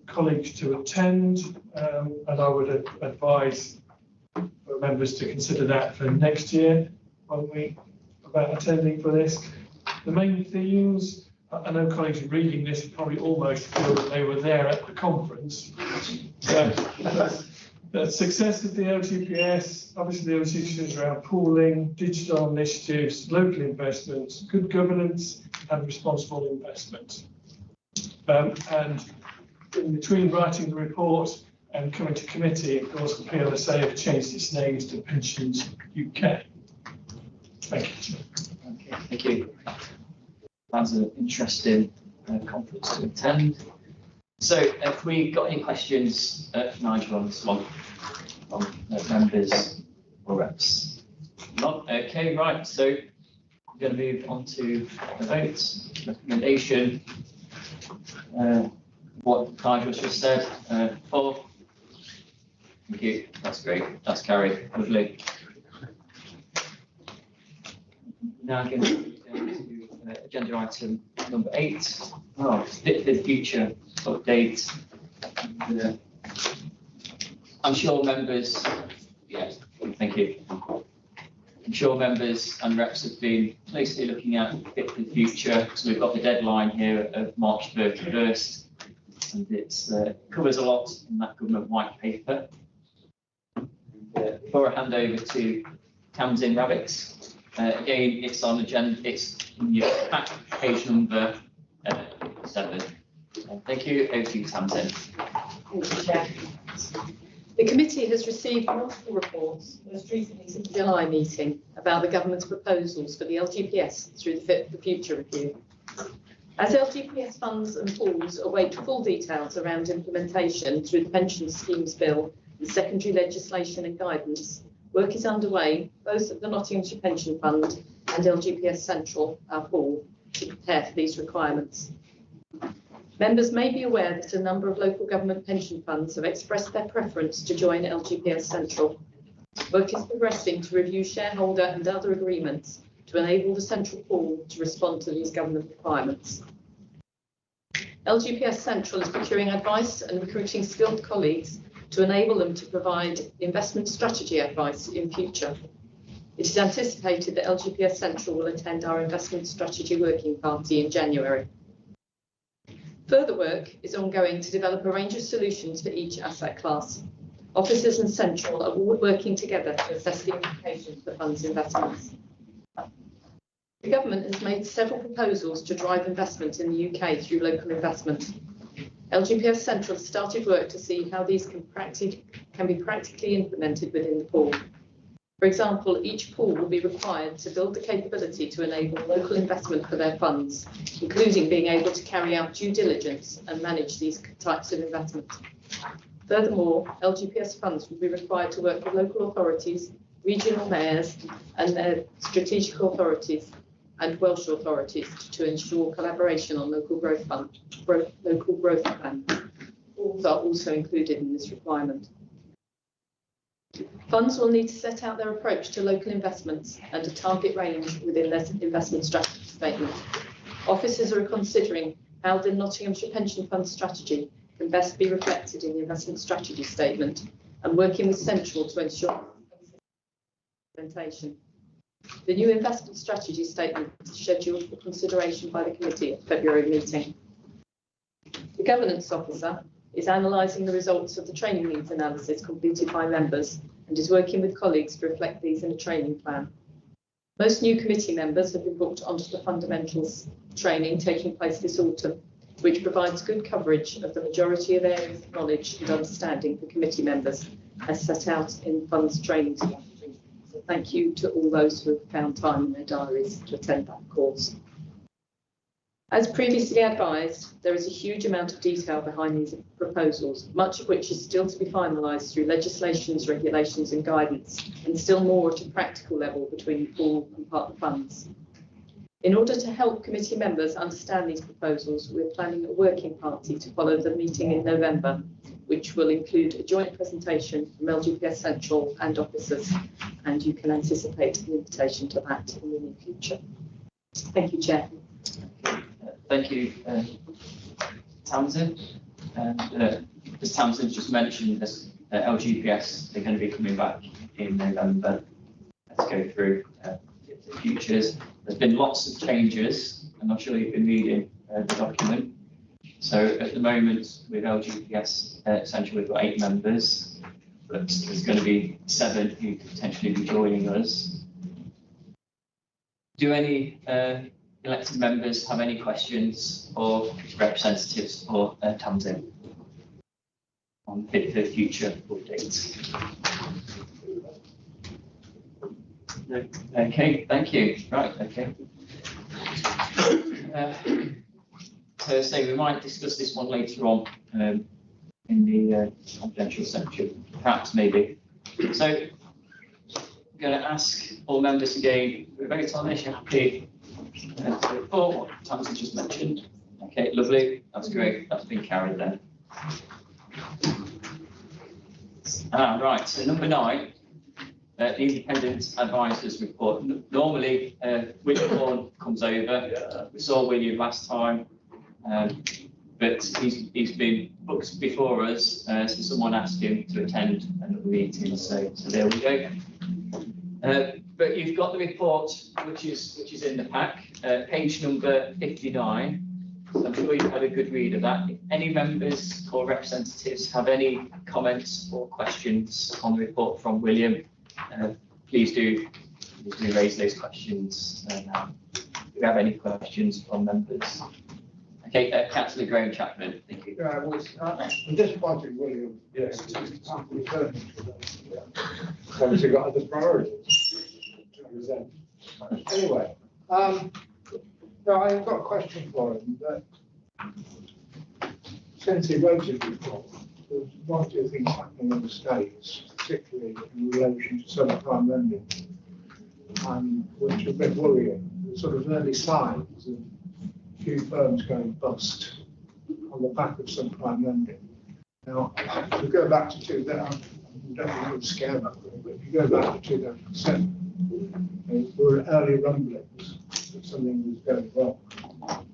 colleagues to attend, and I would advise for members to consider that for next year when we about attending for this. The main themes, I know colleagues reading this probably almost feel that they were there at the conference. The success of the LGPS, obviously there was issues around pooling, digital initiatives, local investments, good governance and responsible investment. And in between writing the report and coming to committee, of course, the PLSA have changed its names to Pensions UK. Thank you. Okay, thank you. That's an interesting conference to attend. So, have we got any questions for Nigel on this one from members or reps? Not? Okay, right. So, we're going to move on to the vote. Recommendation. What Nigel just said. For. Thank you. That's great. That's carried. Lovely. Now I'm going to agenda item number 8. Oh, Fit for the Future update. I'm sure members, yes, thank you. I'm sure members and reps have been closely looking at Fit for the Future. So we've got the deadline here of March 31st, and it covers a lot in that government white paper. Before I hand over to Tamsin Rabbits, again, it's on agenda. It's in your back page number 7. Thank you. Over to you, Tamsin. Thank you, Chair. The committee has received multiple reports, most recently since the July meeting, about the government's proposals for the LGPS through the Fit for the Future review. As LGPS funds and pools await full details around implementation through the Pension Schemes Bill and secondary legislation and guidance, work is underway, both at the Nottinghamshire Pension Fund and LGPS Central, our pool, to prepare for these requirements. Members may be aware that a number of local government pension funds have expressed their preference to join LGPS Central. Work is progressing to review shareholder and other agreements to enable the central pool to respond to these government requirements. LGPS Central is procuring advice and recruiting skilled colleagues to enable them to provide investment strategy advice in future. It is anticipated that LGPS Central will attend our investment strategy working party in January. Further work is ongoing to develop a range of solutions for each asset class. Officers and Central are working together to assess the implications for funds investments. The government has made several proposals to drive investment in the UK through local investment. LGPS Central has started work to see how these can be practically implemented within the pool. For example, each pool will be required to build the capability to enable local investment for their funds, including being able to carry out due diligence and manage these types of investment. Furthermore, LGPS funds will be required to work with local authorities, regional mayors and their strategic authorities and Welsh authorities to ensure collaboration on local growth plans. Pools are also included in this requirement. Funds will need to set out their approach to local investments and a target range within their investment strategy statement. Officers are considering how the Nottinghamshire Pension Fund strategy can best be reflected in the investment strategy statement and working with Central to ensure implementation. The new investment strategy statement is scheduled for consideration by the committee at February meeting. The governance officer is analysing the results of the training needs analysis completed by members and is working with colleagues to reflect these in a training plan. Most new committee members have been booked onto the fundamentals training taking place this autumn, which provides good coverage of the majority of areas of knowledge and understanding for committee members as set out in Funds training strategy. So thank you to all those who have found time in their diaries to attend that course. As previously advised, there is a huge amount of detail behind these proposals, much of which is still to be finalised through legislations, regulations and guidance, and still more at a practical level between pool and partner funds. In order to help committee members understand these proposals, we're planning a working party to follow the meeting in November, which will include a joint presentation from LGPS Central and officers, and you can anticipate an invitation to that in the near future. Thank you, Chair. Thank you, Tamsin. And as Tamsin just mentioned, as LGPS, they're going to be coming back in November to go through the futures. There's been lots of changes, and I'm sure you've been reading the document. So at the moment, with LGPS Central, we've got 8 members, but there's going to be 7 who could potentially be joining us. Do any elected members have any questions or representatives for Tamsin on the future updates? No. Okay, thank you. Right, okay. So we might discuss this one later on in the confidential section, perhaps, maybe. So I'm going to ask all members again, we're very tarnished, happy for what Tamsin just mentioned. Okay, lovely, that's great, that's been carried then. Right, so number 9, the independent advisors report. Normally, William comes over. We saw William last time, but he's been booked before us, so someone asked him to attend another meeting, so there we go. But you've got the report, which is in the pack, page number 59. So I'm sure you've had a good read of that. If any members or representatives have any comments or questions on the report from William, please do raise those questions. Do we have any questions from members? Okay, Councillor Graham Chapman, thank you. Yeah, I'm disappointed, William. Yes. Obviously got other priorities to present. Anyway, no, I've got a question for him. That since he wrote his report, there's one or two things happening in the States, particularly in relation to subprime lending, which are a bit worrying. The sort of early signs of a few firms going bust on the back of subprime lending. Now, if you go back to I'm definitely scared about it, but if you go back to 2007, there were early rumblings that something was going wrong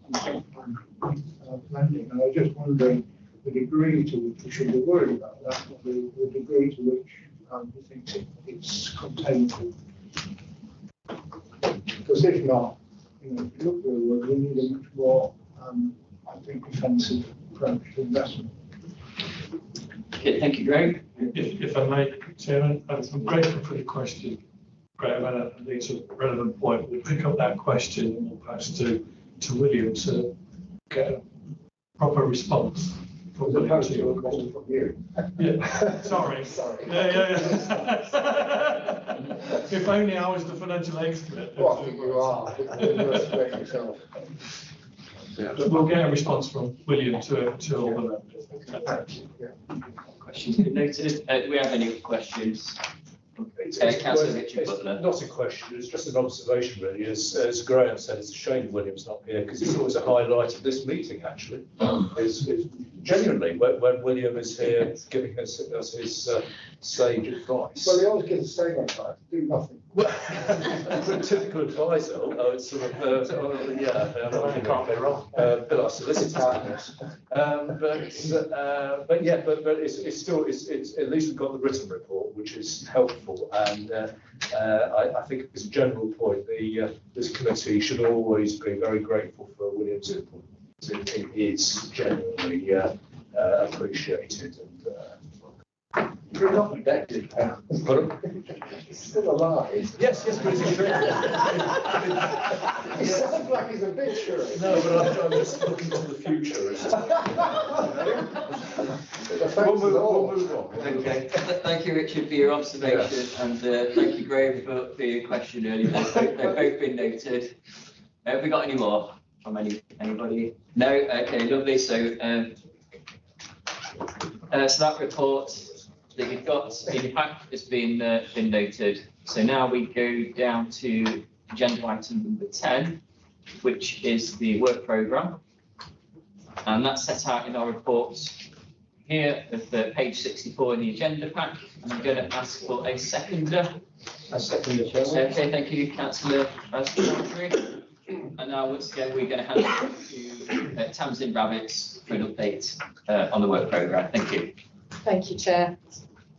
in subprime lending. And I was just wondering the degree to which we should be worried about that, or the degree to which you think it's contained. Because if not, if you look forward, we need a much more, I think, defensive approach to investment. Okay, thank you, Graham. If I may, Chairman, I'm grateful for the question, Graham, and I think it's a relevant point. We'll pick up that question and we'll pass to William to get a proper response. As opposed to a question from you. Yeah, sorry. Yeah. If only I was the financial expert. Well, I think you are. You respect yourself. Yeah. But we'll get a response from William to all the members. Questions been noted. Do we have any questions? Councillor Richard Butler. Not a question, it's just an observation really. As Graham said, it's a shame William's not here because it's always a highlight of this meeting actually. It's genuinely, when William is here giving us his sage advice. Well, he always gives a statement like, do nothing. For a typical advisor, although it's sort of, You can't be wrong. but our solicitors. But it's still, it's at least we've got the written report, which is helpful. And I think as a general point, this committee should always be very grateful for William's input. It is genuinely appreciated. And, You're not redacted. He's still alive. yes, but it's true. He sounds like he's obituary. No, but I'm just looking to the future. We'll move on. Okay, thank you, Richard, for your observation, and thank you, Graham, for your question earlier. They've both been noted. Have we got any more from anybody? No. Okay, lovely. So, so that report that you've got in your pack has been noted. So now we go down to agenda item number 10, which is the work programme, and that's set out in our reports here of page 64 in the agenda pack. And I'm going to ask for a seconder. I second the chairman. Okay, thank you, Councillor Raspberry. And now once again, we're going to hand it to Tamsin Rabbits for an update on the work programme. Thank you. Thank you, Chair.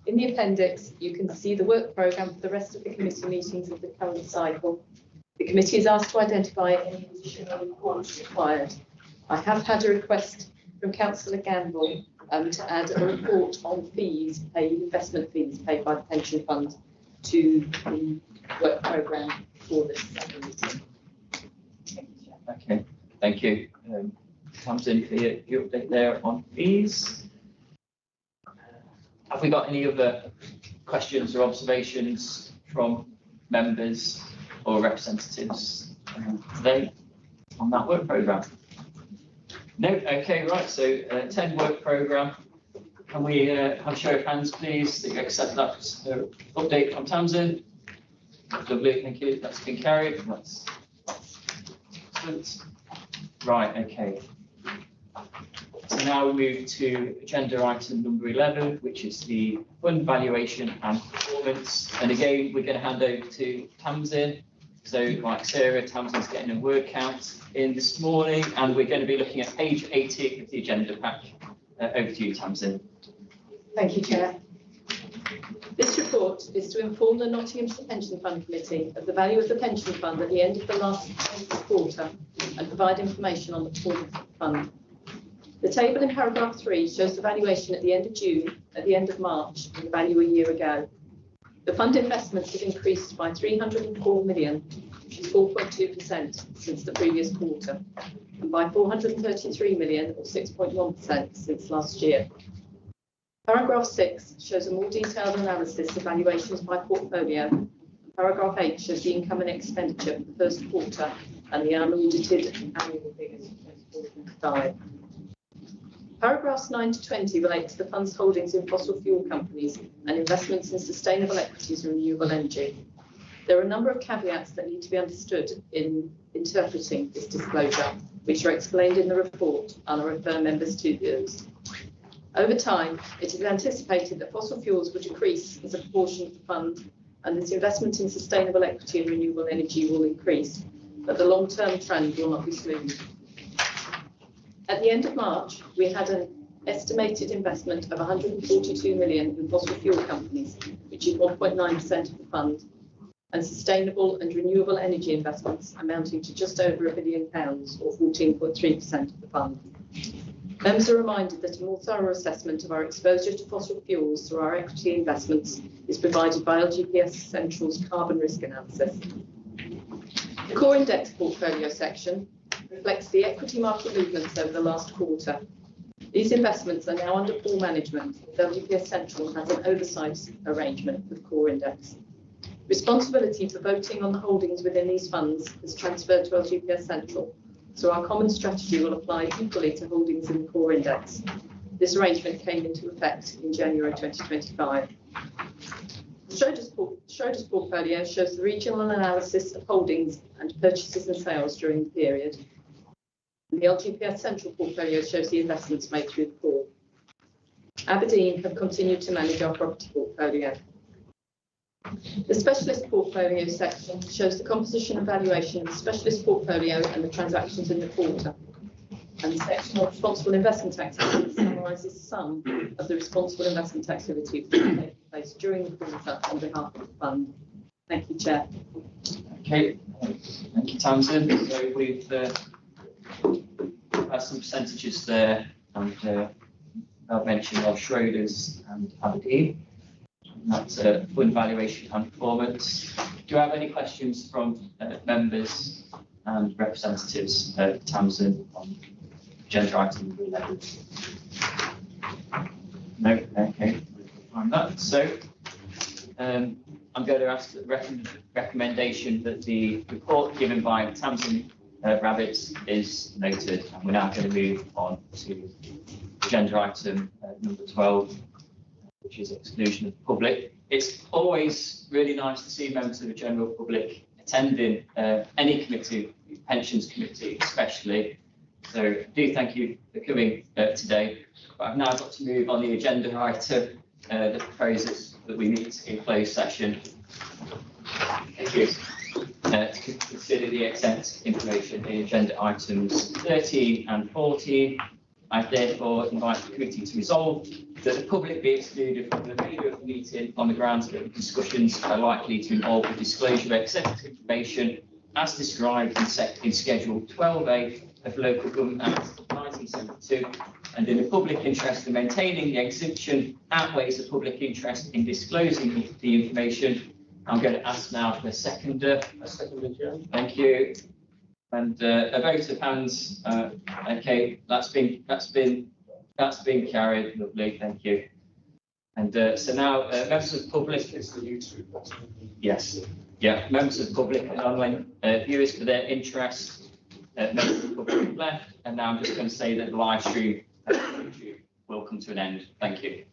In the appendix, you can see the work programme for the rest of the committee meetings of the current cycle. The committee is asked to identify any additional reports required. I have had a request from Councillor Gamble to add a report on fees paid, investment fees paid by the pension fund to the work programme for this meeting. Okay, thank you. Tamsin, for your update there on fees. Have we got any other questions or observations from members or representatives today on that work programme? No. Okay, right. So 10 work programme. Can we have a show of hands, please, that you accept that update from Tamsin? Lovely, thank you. That's been carried. That's excellent. Right. Okay. So now we move to agenda item number 11, which is the fund valuation and performance. And again, we're going to hand over to Tamsin. So like Sarah, Tamsin's getting a word count in this morning, and we're going to be looking at page 80 of the agenda pack. Over to you, Tamsin. Thank you, Chair. This report is to inform the Nottinghamshire Pension Fund Committee of the value of the pension fund at the end of the last quarter and provide information on the performance of the fund. The table in paragraph 3 shows the valuation at the end of June, at the end of March, and the value a year ago. The fund investments have increased by 304 million, which is 4.2% since the previous quarter, and by 433 million, or 6.1% since last year. Paragraph 6 shows a more detailed analysis of valuations by portfolio. Paragraph 8 shows the income and expenditure for the first quarter and the unaudited annual figures for 2025. Paragraphs 9 to 20 relate to the fund's holdings in fossil fuel companies and investments in sustainable equities and renewable energy. There are a number of caveats that need to be understood in interpreting this disclosure, which are explained in the report, and I refer members to those. Over time, it is anticipated that fossil fuels will decrease as a proportion of the fund, and that investment in sustainable equity and renewable energy will increase, but the long-term trend will not be smooth. At the end of March, we had an estimated investment of 142 million in fossil fuel companies, which is 1.9% of the fund, and sustainable and renewable energy investments amounting to just over £1 billion, or 14.3% of the fund. Members are reminded that a more thorough assessment of our exposure to fossil fuels through our equity investments is provided by LGPS Central's carbon risk analysis. The core index portfolio section reflects the equity market movements over the last quarter. These investments are now under full management. LGPS Central has an oversight arrangement with core index. Responsibility for voting on the holdings within these funds is transferred to LGPS Central, so our common strategy will apply equally to holdings in the core index. This arrangement came into effect in January 2025. Schroders portfolio shows the regional analysis of holdings and purchases and sales during the period. And the LGPS central portfolio shows the investments made through the pool. Aberdeen have continued to manage our property portfolio. The specialist portfolio section shows the composition and valuation of the specialist portfolio and the transactions in the quarter. And the section of responsible investment activities summarises some of the responsible investment activities that have taken place during the quarter on behalf of the fund. Thank you, Chair. Okay, thank you, Tamsin. So we've had some percentages there, and I've mentioned of Schroders and Aberdeen. That's fund valuation and performance. Do you have any questions from members and representatives of Tamsin on agenda item number 11? No, okay, we'll find that. So I'm going to ask the recommendation that the report given by Tamsin Rabbits is noted, and we're now going to move on to agenda item number 12, which is exclusion of the public. It's always really nice to see members of the general public attending any committee, pensions committee especially. So do thank you for coming today. But I've now got to move on the agenda item that proposes that we meet in closed session. Thank you. To consider the exempt information in agenda items 13 and 14. I therefore invite the committee to resolve that the public be excluded from the remainder of the meeting on the grounds that the discussions are likely to involve the disclosure of exempt information as described in Schedule 12A of Local Government Act 1972, and in the public interest in maintaining the exemption outweighs the public interest in disclosing the information. I'm going to ask now for a seconder. I second the chair. Thank you. And a vote of hands. Okay, that's been carried. Lovely, thank you. And so now members of the public. It's the YouTube. Yes, yeah. Members of the public and online viewers for their interest. Members of the public have left, and now I'm just going to say that the live stream YouTube will come to an end. Thank you.